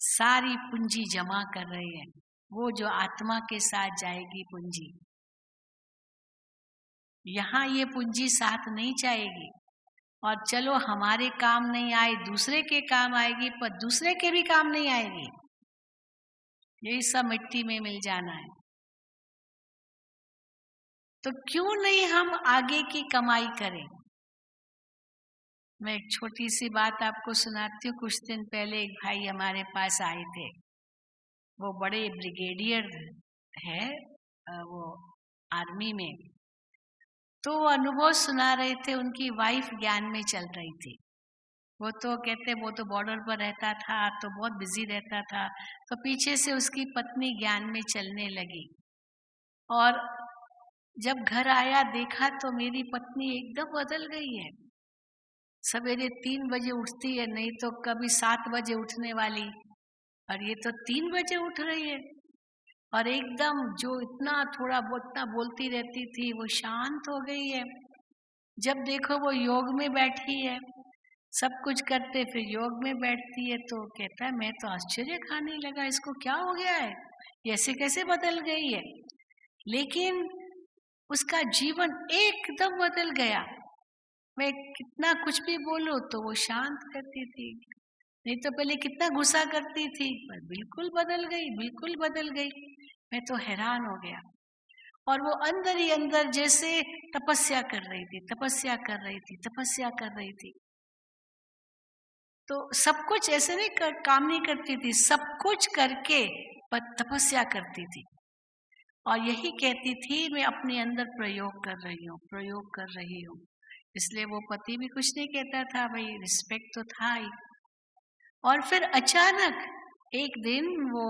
सारी पूंजी जमा कर रहे हैं, वो जो आत्मा के साथ जाएगी पूंजी। यहाँ ये पूंजी साथ नहीं जाएगी, और चलो हमारे काम नहीं आए, दूसरे के काम आएगी, पर दूसरे के भी काम नहीं आएगी, यही सब मिट्टी में मिल जाना है। तो क्यों नहीं हम आगे की कमाई करें? मैं एक छोटी सी बात आपको सुनाती हूँ। कुछ दिन पहले एक भाई हमारे पास आए थे, वो बड़े ब्रिगेडियर है, वो आर्मी में। तो वो अनुभव सुना रहे थे, उनकी वाइफ ज्ञान में चल रही थी। वो तो कहते वो तो बॉर्डर पर रहता था तो बहुत बिजी रहता था। तो पीछे से उसकी पत्नी ज्ञान में चलने लगी और जब घर आया देखा तो मेरी पत्नी एकदम बदल गई है। सवेरे 3 बजे उठती है, नहीं तो कभी 7 बजे उठने वाली, और ये तो 3 बजे उठ रही है। और एकदम जो इतना थोड़ा बहुत इतना बोलती रहती थी वो शांत हो गई है। जब देखो वो योग में बैठी है, सब कुछ करते फिर योग में बैठती है। तो कहता है मैं तो आश्चर्य खाने लगा, इसको क्या हो गया है, ये ऐसे कैसे बदल गई है। लेकिन उसका जीवन एकदम बदल गया। मैं कितना कुछ भी बोलूं तो वो शांत करती थी, नहीं तो पहले कितना गुस्सा करती थी, पर बिल्कुल बदल गई, बिल्कुल बदल गई। मैं तो हैरान हो गया। और वो अंदर ही अंदर जैसे तपस्या कर रही थी, तपस्या कर रही थी, तपस्या कर रही थी। तो सब कुछ ऐसे नहीं काम नहीं करती थी, सब कुछ करके तपस्या करती थी। और यही कहती थी मैं अपने अंदर प्रयोग कर रही हूँ, प्रयोग कर रही हूँ। इसलिए वो पति भी कुछ नहीं कहता था, भाई रिस्पेक्ट तो था ही। और फिर अचानक एक दिन वो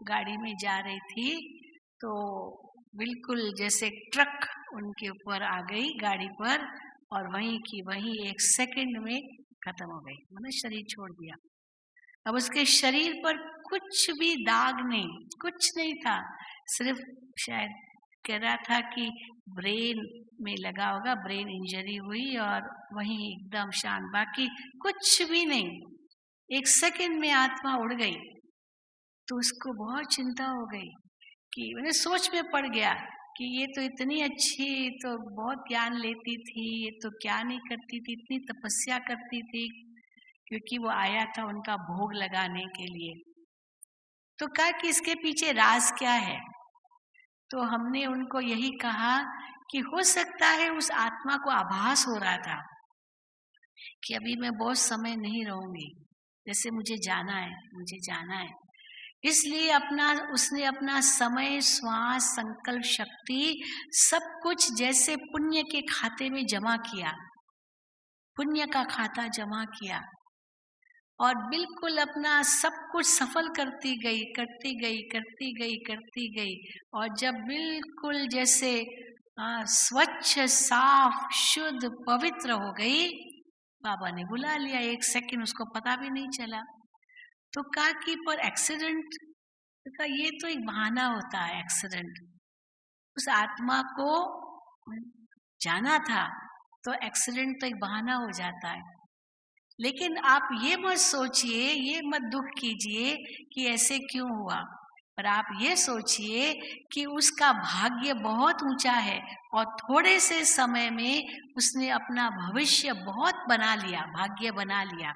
गाड़ी में जा रही थी तो बिल्कुल जैसे ट्रक उनके ऊपर आ गई गाड़ी पर, और वहीं की वहीं 1 सेकंड में खत्म हो गई, मतलब शरीर छोड़ दिया। अब उसके शरीर पर कुछ भी दाग नहीं, कुछ नहीं था, सिर्फ शायद कह रहा था कि ब्रेन में लगा होगा, ब्रेन इंजरी हुई और वहीं एकदम शांत, बाकी कुछ भी नहीं। 1 सेकंड में आत्मा उड़ गई। तो उसको बहुत चिंता हो गई कि मैंने सोच में पड़ गया कि ये तो इतनी अच्छी, तो बहुत ज्ञान लेती थी, ये तो क्या नहीं करती थी, इतनी तपस्या करती थी, क्योंकि वो आया था उनका भोग लगाने के लिए। तो कहा कि इसके पीछे राज क्या है। तो हमने उनको यही कहा कि हो सकता है उस आत्मा को आभास हो रहा था कि अभी मैं बहुत समय नहीं रहूंगी, जैसे मुझे जाना है, मुझे जाना है। इसलिए उसने अपना समय, श्वास, संकल्प शक्ति सब कुछ जैसे पुण्य के खाते में जमा किया, पुण्य का खाता जमा किया, और बिल्कुल अपना सब कुछ सफल करती गई, करती गई, करती गई, करती गई। और जब बिल्कुल जैसे स्वच्छ, साफ, शुद्ध, पवित्र हो गई, बाबा ने बुला लिया। 1 सेकंड उसको पता भी नहीं चला। तो कहा कि पर एक्सीडेंट, तो कहा ये तो एक बहाना होता है, एक्सीडेंट। उस आत्मा को जाना था तो एक्सीडेंट तो एक बहाना हो जाता है। लेकिन आप ये मत सोचिए, ये मत दुख कीजिए कि ऐसे क्यों हुआ, पर आप ये सोचिए कि उसका भाग्य बहुत ऊंचा है और थोड़े से समय में उसने अपना भविष्य बहुत बना लिया, भाग्य बना लिया।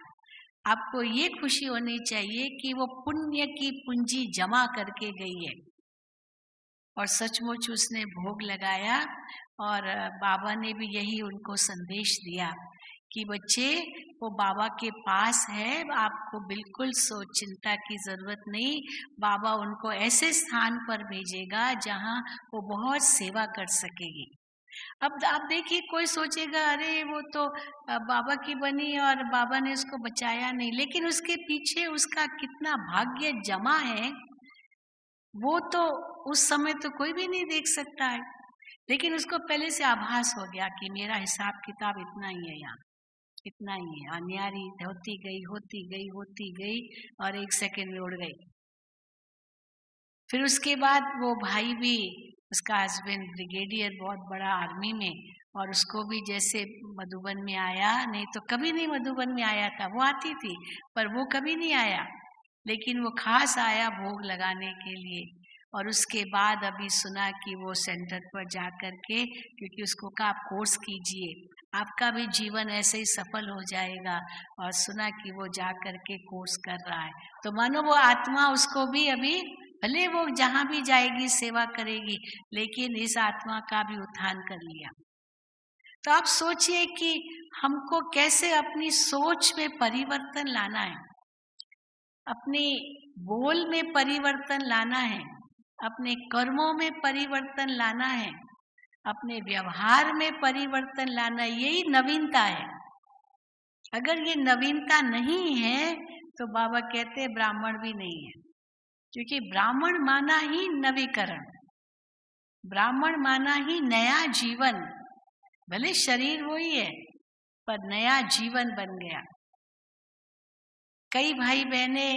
आपको ये खुशी होनी चाहिए कि वो पुण्य की पूंजी जमा करके गई है और सचमुच उसने भोग लगाया। और बाबा ने भी यही उनको संदेश दिया कि बच्चे वो बाबा के पास है, आपको बिल्कुल चिंता की जरूरत नहीं। बाबा उनको ऐसे स्थान पर भेजेगा जहां वो बहुत सेवा कर सकेगी। अब आप देखिए, कोई सोचेगा अरे वो तो बाबा की बनी और बाबा ने उसको बचाया नहीं, लेकिन उसके पीछे उसका कितना भाग्य जमा है वो तो उस समय तो कोई भी नहीं देख सकता है। लेकिन उसको पहले से आभास हो गया कि मेरा हिसाब किताब इतना ही है, यहाँ इतना ही है। अन्यारी होती गई, होती गई, होती गई, और 1 सेकंड में उड़ गई। फिर उसके बाद वो भाई भी, उसका हस्बैंड ब्रिगेडियर, बहुत बड़ा आर्मी में, और उसको भी जैसे मधुबन में आया, नहीं तो कभी नहीं मधुबन में आया था, वो आती थी पर वो कभी नहीं आया, लेकिन वो खास आया भोग लगाने के लिए। और उसके बाद अभी सुना कि वो सेंटर पर जा कर के, क्योंकि उसको कहा आप कोर्स कीजिए, आपका भी जीवन ऐसे ही सफल हो जाएगा, और सुना कि वो जा कर के कोर्स कर रहा है। तो मानो वो आत्मा उसको भी अभी, भले वो जहाँ भी जाएगी सेवा करेगी, लेकिन इस आत्मा का भी उत्थान कर लिया। तो आप सोचिए कि हमको कैसे अपनी सोच में परिवर्तन लाना है, अपने बोल में परिवर्तन लाना है, अपने कर्मों में परिवर्तन लाना है, अपने व्यवहार में परिवर्तन लाना है। यही नवीनता है। अगर ये नवीनता नहीं है तो बाबा कहते हैं ब्राह्मण भी नहीं है, क्योंकि ब्राह्मण माना ही नवीकरण, ब्राह्मण माना ही नया जीवन। भले शरीर वही है पर नया जीवन बन गया। कई भाई बहने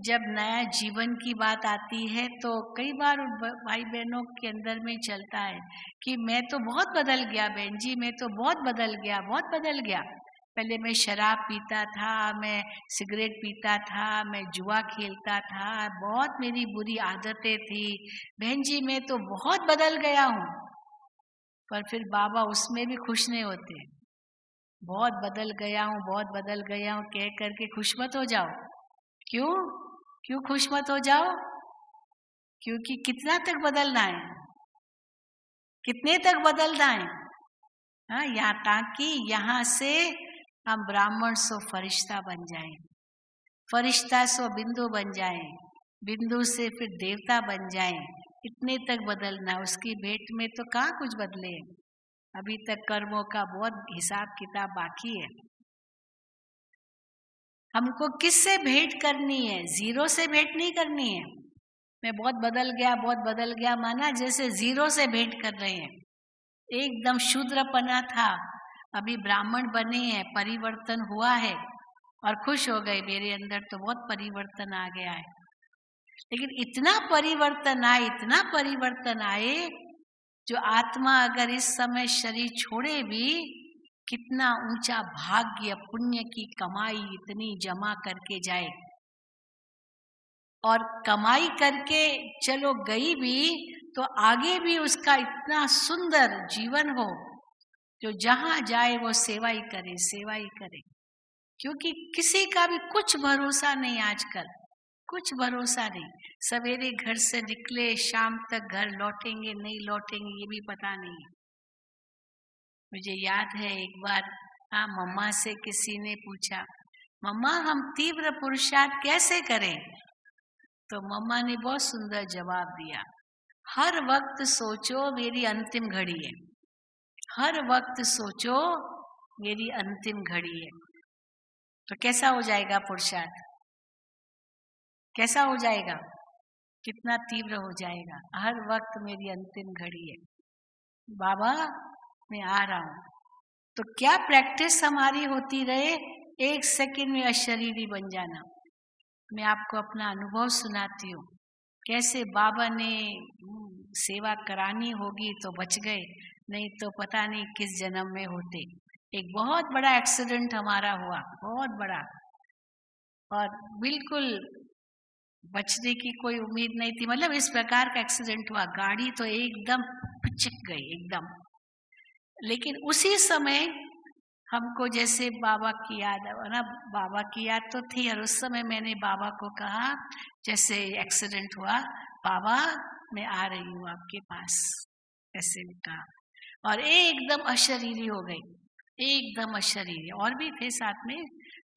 जब नया जीवन की बात आती है तो कई बार भाई बहनों के अंदर में चलता है कि मैं तो बहुत बदल गया बहन जी, मैं तो बहुत बदल गया, बहुत बदल गया। पहले मैं शराब पीता था, मैं सिगरेट पीता था, मैं जुआ खेलता था, बहुत मेरी बुरी आदतें थी बहन जी, मैं तो बहुत बदल गया हूँ। पर फिर बाबा उसमें भी खुश नहीं होते। बहुत बदल गया हूँ, बहुत बदल गया हूँ कह करके खुश मत हो जाओ। क्यों क्यों खुश मत हो जाओ? क्योंकि कितना तक बदलना है, कितने तक बदलना है? हाँ, यहाँ ताकि यहाँ से हम ब्राह्मण सो फरिश्ता बन जाए, फरिश्ता सो बिंदु बन जाए, बिंदु से फिर देवता बन जाए। इतने तक बदलना, उसकी भेंट में तो कहाँ कुछ बदले। अभी तक कर्मों का बहुत हिसाब किताब बाकी है। हमको किससे भेंट करनी है? जीरो से भेंट नहीं करनी है। मैं बहुत बदल गया, बहुत बदल गया माना जैसे जीरो से भेंट कर रहे हैं। एकदम शूद्रपना था, अभी ब्राह्मण बने हैं, परिवर्तन हुआ है और खुश हो गए, मेरे अंदर तो बहुत परिवर्तन आ गया है। लेकिन इतना परिवर्तन आए, इतना परिवर्तन आए, जो आत्मा अगर इस समय शरीर छोड़े भी, कितना ऊंचा भाग्य, पुण्य की कमाई इतनी जमा करके जाए, और कमाई करके चलो गई भी तो आगे भी उसका इतना सुंदर जीवन हो, जो जहां जाए वो सेवा ही करे, सेवा ही करे। क्योंकि किसी का भी कुछ भरोसा नहीं आजकल, कुछ भरोसा नहीं। सवेरे घर से निकले, शाम तक घर लौटेंगे नहीं लौटेंगे ये भी पता नहीं। मुझे याद है एक बार मम्मा से किसी ने पूछा, मम्मा हम तीव्र पुरुषार्थ कैसे करें? तो मम्मा ने बहुत सुंदर जवाब दिया, हर वक्त सोचो मेरी अंतिम घड़ी है, हर वक्त सोचो मेरी अंतिम घड़ी है। तो कैसा हो जाएगा पुरुषार्थ? कैसा हो जाएगा? कितना तीव्र हो जाएगा? हर वक्त मेरी अंतिम घड़ी है, बाबा मैं आ रहा हूं। तो क्या प्रैक्टिस हमारी होती रहे, एक सेकंड में अशरीरी बन जाना। मैं आपको अपना अनुभव सुनाती हूँ, कैसे बाबा ने सेवा करानी होगी तो बच गए, नहीं तो पता नहीं किस जन्म में होते। एक बहुत बड़ा एक्सीडेंट हमारा हुआ, बहुत बड़ा, और बिल्कुल बचने की कोई उम्मीद नहीं थी। मतलब इस प्रकार का एक्सीडेंट हुआ, गाड़ी तो एकदम पिचक गई एकदम। लेकिन उसी समय हमको जैसे बाबा की याद ना, बाबा की याद तो थी, और उस समय मैंने बाबा को कहा, जैसे एक्सीडेंट हुआ, बाबा मैं आ रही हूँ आपके पास, ऐसे कहा, और एकदम अशरीरी हो गई, एकदम अशरीरी। और भी थे साथ में,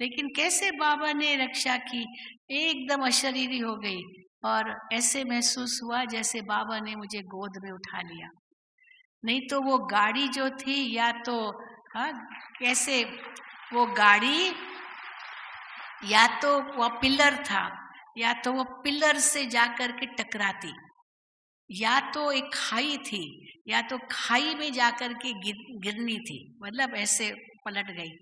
लेकिन कैसे बाबा ने रक्षा की, एकदम अशरीरी हो गई, और ऐसे महसूस हुआ जैसे बाबा ने मुझे गोद में उठा लिया। नहीं तो वो गाड़ी जो थी, या तो कैसे वो गाड़ी, या तो वो पिलर था, या तो वो पिलर से जाकर के टकराती, या तो एक खाई थी, या तो खाई में जाकर के गिरनी थी, मतलब ऐसे पलट गई,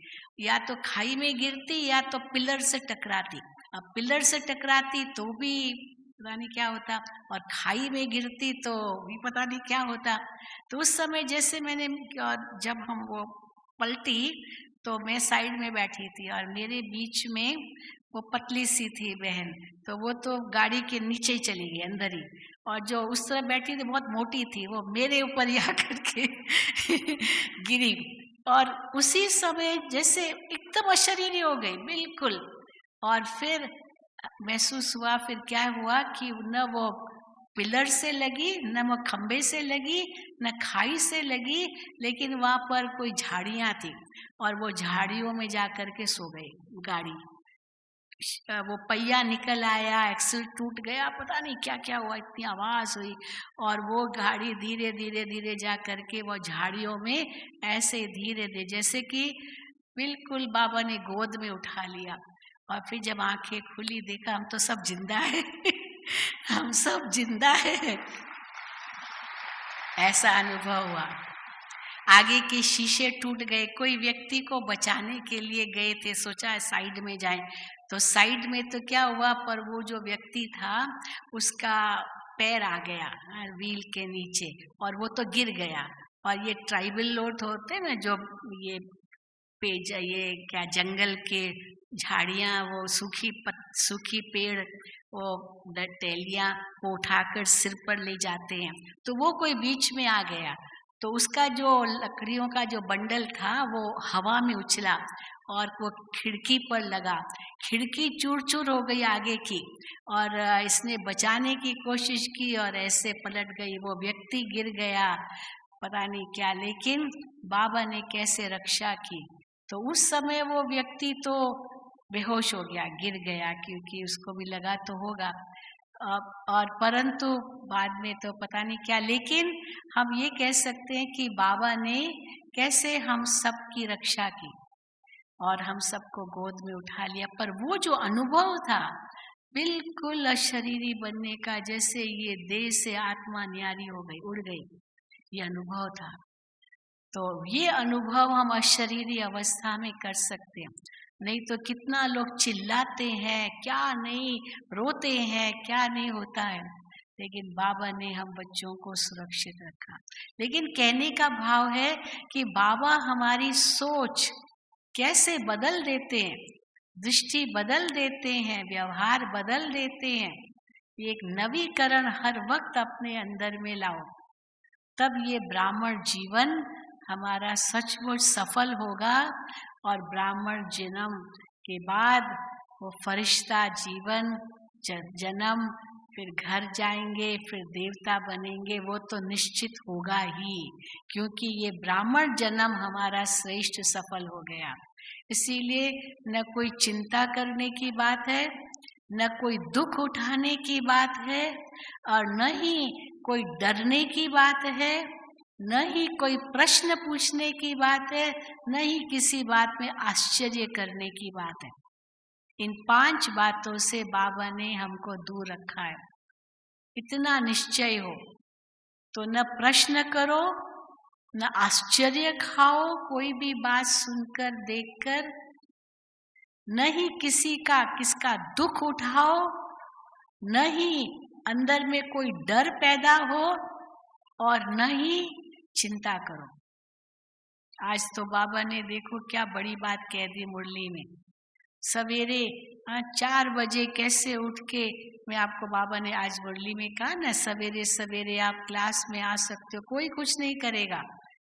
या तो खाई में गिरती या तो पिलर से टकराती। अब पिलर से टकराती तो भी पता नहीं क्या होता, और खाई में गिरती तो भी पता नहीं क्या होता। तो उस समय जैसे मैंने, जब हम वो पलटी तो मैं साइड में बैठी थी, और मेरे बीच में वो पतली सी थी बहन, तो वो तो गाड़ी के नीचे ही चली गई, अंदर ही, और जो उस तरफ बैठी थी बहुत मोटी थी, वो मेरे ऊपर ही आकर के गिरी, और उसी समय जैसे एकदम अशरीरी हो गई बिल्कुल। और फिर महसूस हुआ, फिर क्या हुआ कि न वो पिलर से लगी, न वो खंबे से लगी, न खाई से लगी, लेकिन वहां पर कोई झाड़ियां थी, और वो झाड़ियों में जाकर के सो गई गाड़ी। वो पहिया निकल आया, एक्सल टूट गया, पता नहीं क्या क्या हुआ, इतनी आवाज हुई, और वो गाड़ी धीरे धीरे धीरे जा करके वो झाड़ियों में ऐसे धीरे धीरे, जैसे कि बिल्कुल बाबा ने गोद में उठा लिया और फिर जब आंखें खुली देखा हम तो सब जिंदा है हम सब जिंदा है, ऐसा अनुभव हुआ। आगे के शीशे टूट गए, कोई व्यक्ति को बचाने के लिए गए थे, सोचा साइड में जाएं, तो साइड में तो क्या हुआ, पर वो जो व्यक्ति था उसका पैर आ गया व्हील के नीचे और वो तो गिर गया। और ये ट्राइबल लोग होते हैं ना, जो ये पेज ये क्या जंगल के झाड़ियां, वो सूखी पेड़, वो टहलियां वो उठाकर सिर पर ले जाते हैं, तो वो कोई बीच में आ गया, तो उसका जो लकड़ियों का जो बंडल था वो हवा में उछला और वो खिड़की पर लगा, खिड़की चूर चूर हो गई आगे की, और इसने बचाने की कोशिश की और ऐसे पलट गई, वो व्यक्ति गिर गया, पता नहीं क्या, लेकिन बाबा ने कैसे रक्षा की। तो उस समय वो व्यक्ति तो बेहोश हो गया, गिर गया, क्योंकि उसको भी लगा तो होगा, और परंतु बाद में तो पता नहीं क्या, लेकिन हम ये कह सकते हैं कि बाबा ने कैसे हम सब की रक्षा की और हम सबको गोद में उठा लिया। पर वो जो अनुभव था बिल्कुल अशरीरी बनने का, जैसे ये देह से आत्मा न्यारी हो गई, उड़ गई, ये अनुभव था। तो ये अनुभव हम अशरीरी अवस्था में कर सकते हैं, नहीं तो कितना लोग चिल्लाते हैं, क्या नहीं, रोते हैं, क्या नहीं होता है, लेकिन बाबा ने हम बच्चों को सुरक्षित रखा। लेकिन कहने का भाव है कि बाबा हमारी सोच कैसे बदल देते हैं, दृष्टि बदल देते हैं, व्यवहार बदल देते हैं। एक नवीकरण हर वक्त अपने अंदर में लाओ, तब ये ब्राह्मण जीवन हमारा सचमुच सफल होगा, और ब्राह्मण जन्म के बाद वो फरिश्ता जीवन जन्म, फिर घर जाएंगे, फिर देवता बनेंगे, वो तो निश्चित होगा ही, क्योंकि ये ब्राह्मण जन्म हमारा श्रेष्ठ सफल हो गया। इसीलिए न कोई चिंता करने की बात है, न कोई दुख उठाने की बात है, और न ही कोई डरने की बात है, न ही कोई प्रश्न पूछने की बात है, न ही किसी बात में आश्चर्य करने की बात है। इन 5 बातों से बाबा ने हमको दूर रखा है। इतना निश्चय हो तो न प्रश्न करो, न आश्चर्य खाओ कोई भी बात सुनकर देखकर, न ही किसका दुख उठाओ, न ही अंदर में कोई डर पैदा हो, और न ही चिंता करो। आज तो बाबा ने देखो क्या बड़ी बात कह दी मुरली में, सवेरे 4 बजे कैसे उठ के, मैं आपको बाबा ने आज मुरली में कहा ना, सवेरे सवेरे आप क्लास में आ सकते हो, कोई कुछ नहीं करेगा,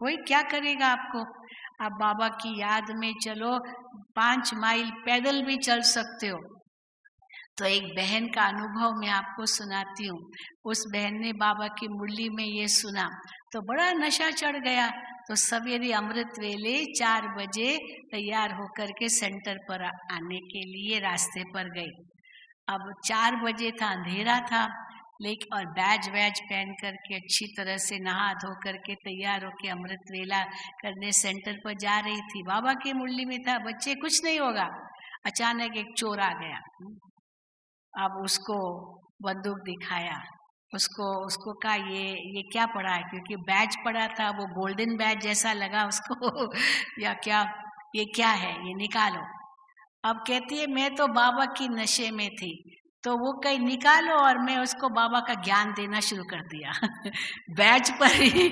कोई क्या करेगा आपको, आप बाबा की याद में चलो, 5 माइल पैदल भी चल सकते हो। तो एक बहन का अनुभव मैं आपको सुनाती हूँ। उस बहन ने बाबा की मुरली में ये सुना तो बड़ा नशा चढ़ गया, तो सवेरे अमृत वेले 4 बजे तैयार होकर के सेंटर पर आने के लिए रास्ते पर गई। अब 4 बजे था, अंधेरा था, लेकिन और बैज पहन करके अच्छी तरह से नहा धो करके तैयार होके अमृत वेला करने सेंटर पर जा रही थी। बाबा की मुरली में था, बच्चे कुछ नहीं होगा। अचानक एक चोर आ गया, अब उसको बंदूक दिखाया, उसको कहा ये क्या पड़ा है, क्योंकि बैज पड़ा था, वो गोल्डन बैज जैसा लगा उसको या क्या, ये क्या है, ये निकालो। अब कहती है मैं तो बाबा की नशे में थी, तो वो कहीं निकालो, और मैं उसको बाबा का ज्ञान देना शुरू कर दिया बैच पर ही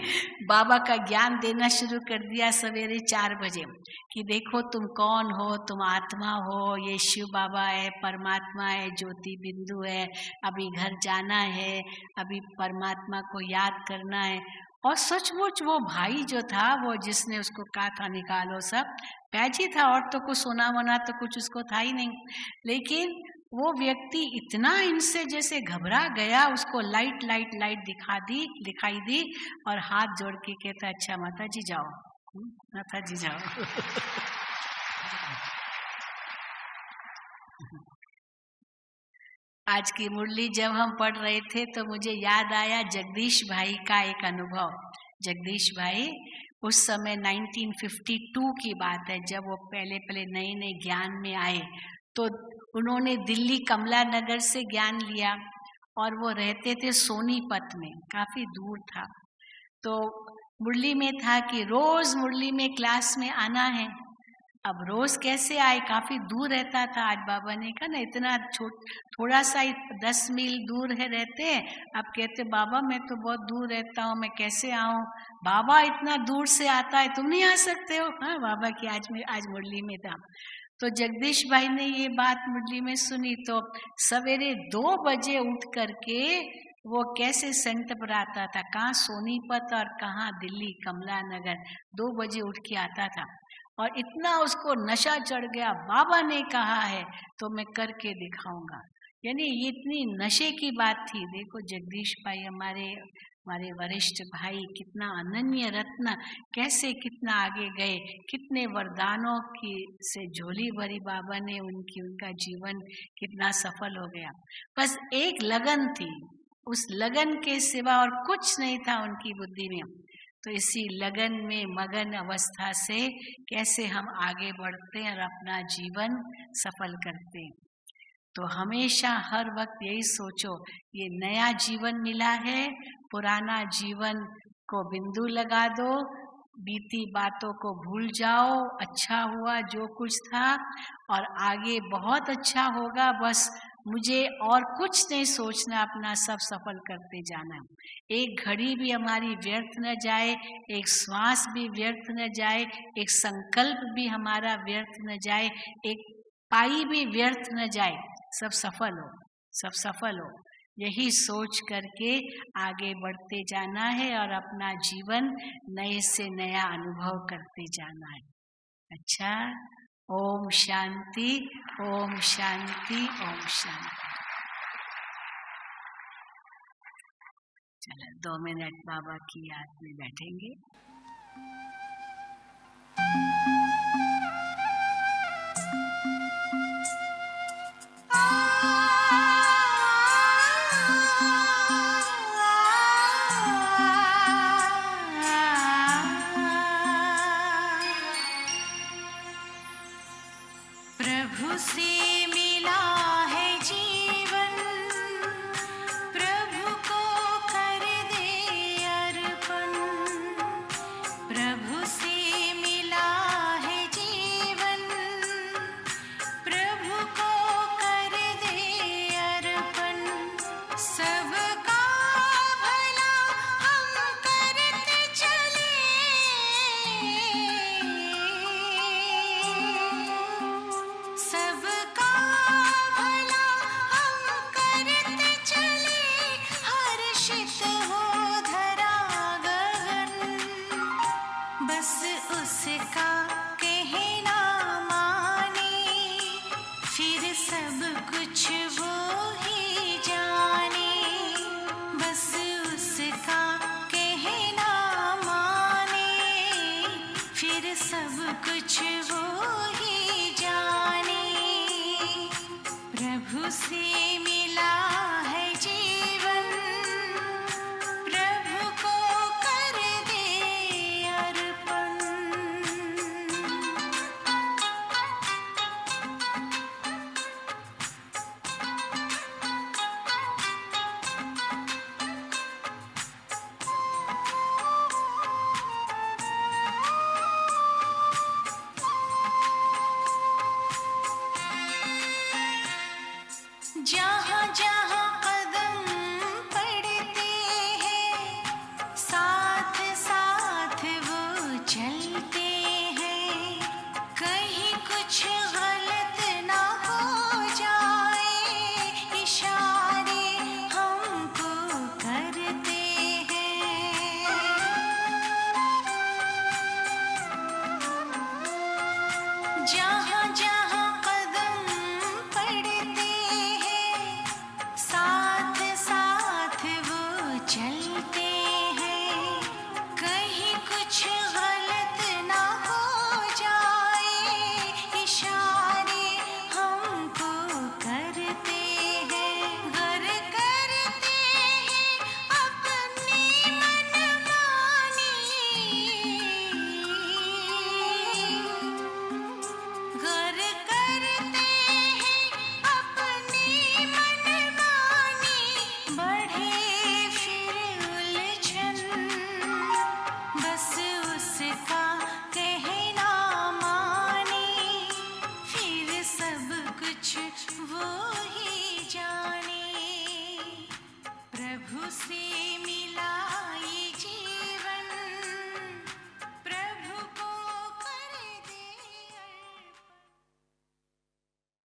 बाबा का ज्ञान देना शुरू कर दिया सवेरे 4 बजे, कि देखो तुम कौन हो, तुम आत्मा हो, ये शिव बाबा है, परमात्मा है, ज्योति बिंदु है, अभी घर जाना है, अभी परमात्मा को याद करना है। और सचमुच वो भाई जो था, वो जिसने उसको कहा था निकालो, सब बैच ही था, और तो कुछ सोना वोना तो कुछ उसको था ही नहीं, लेकिन वो व्यक्ति इतना इनसे जैसे घबरा गया, उसको लाइट दिखाई दी, और हाथ जोड़ के कहता अच्छा माता जी जाओ, माता जी जाओ आज की मुरली जब हम पढ़ रहे थे तो मुझे याद आया जगदीश भाई का एक अनुभव। जगदीश भाई उस समय 1952 की बात है, जब वो पहले पहले नए नए ज्ञान में आए, तो उन्होंने दिल्ली कमला नगर से ज्ञान लिया और वो रहते थे सोनीपत में, काफी दूर था। तो मुरली में था कि रोज मुरली में क्लास में आना है। अब रोज कैसे आए, काफी दूर रहता था। आज बाबा ने कहा ना, इतना थोड़ा सा 10 मील दूर है रहते हैं। अब कहते बाबा मैं तो बहुत दूर रहता हूँ, मैं कैसे आऊँ? बाबा इतना दूर से आता है, तुम नहीं आ सकते हो? हाँ, बाबा की आज मुरली में था। तो जगदीश भाई ने ये बात मुरली में सुनी, तो सवेरे 2 बजे उठ करके वो कैसे सेंटर पर आता था, कहाँ सोनीपत और कहाँ दिल्ली कमला नगर, 2 बजे उठ के आता था। और इतना उसको नशा चढ़ गया, बाबा ने कहा है तो मैं करके दिखाऊंगा। यानी ये इतनी नशे की बात थी। देखो जगदीश भाई हमारे वरिष्ठ भाई कितना अनन्य रत्न, कैसे कितना आगे गए, कितने वरदानों की से झोली भरी बाबा ने उनका जीवन कितना सफल हो गया। बस एक लगन थी, उस लगन के सिवा और कुछ नहीं था उनकी बुद्धि में। तो इसी लगन में मगन अवस्था से कैसे हम आगे बढ़ते हैं और अपना जीवन सफल करते हैं। तो हमेशा हर वक्त यही सोचो, ये नया जीवन मिला है, पुराना जीवन को बिंदु लगा दो, बीती बातों को भूल जाओ, अच्छा हुआ जो कुछ था और आगे बहुत अच्छा होगा। बस मुझे और कुछ नहीं सोचना, अपना सब सफल करते जाना। एक घड़ी भी हमारी व्यर्थ न जाए, एक श्वास भी व्यर्थ न जाए, एक संकल्प भी हमारा व्यर्थ न जाए, एक पाई भी व्यर्थ न जाए, सब सफल हो, सब सफल हो। यही सोच करके आगे बढ़ते जाना है और अपना जीवन नए से नया अनुभव करते जाना है। अच्छा, ओम शांति, ओम शांति, ओम शांति। चलो 2 मिनट बाबा की याद में बैठेंगे। प्रभु से मिला है जीवन, प्रभु को कर दे अर्पण। प्रभु से मिला है जीवन, से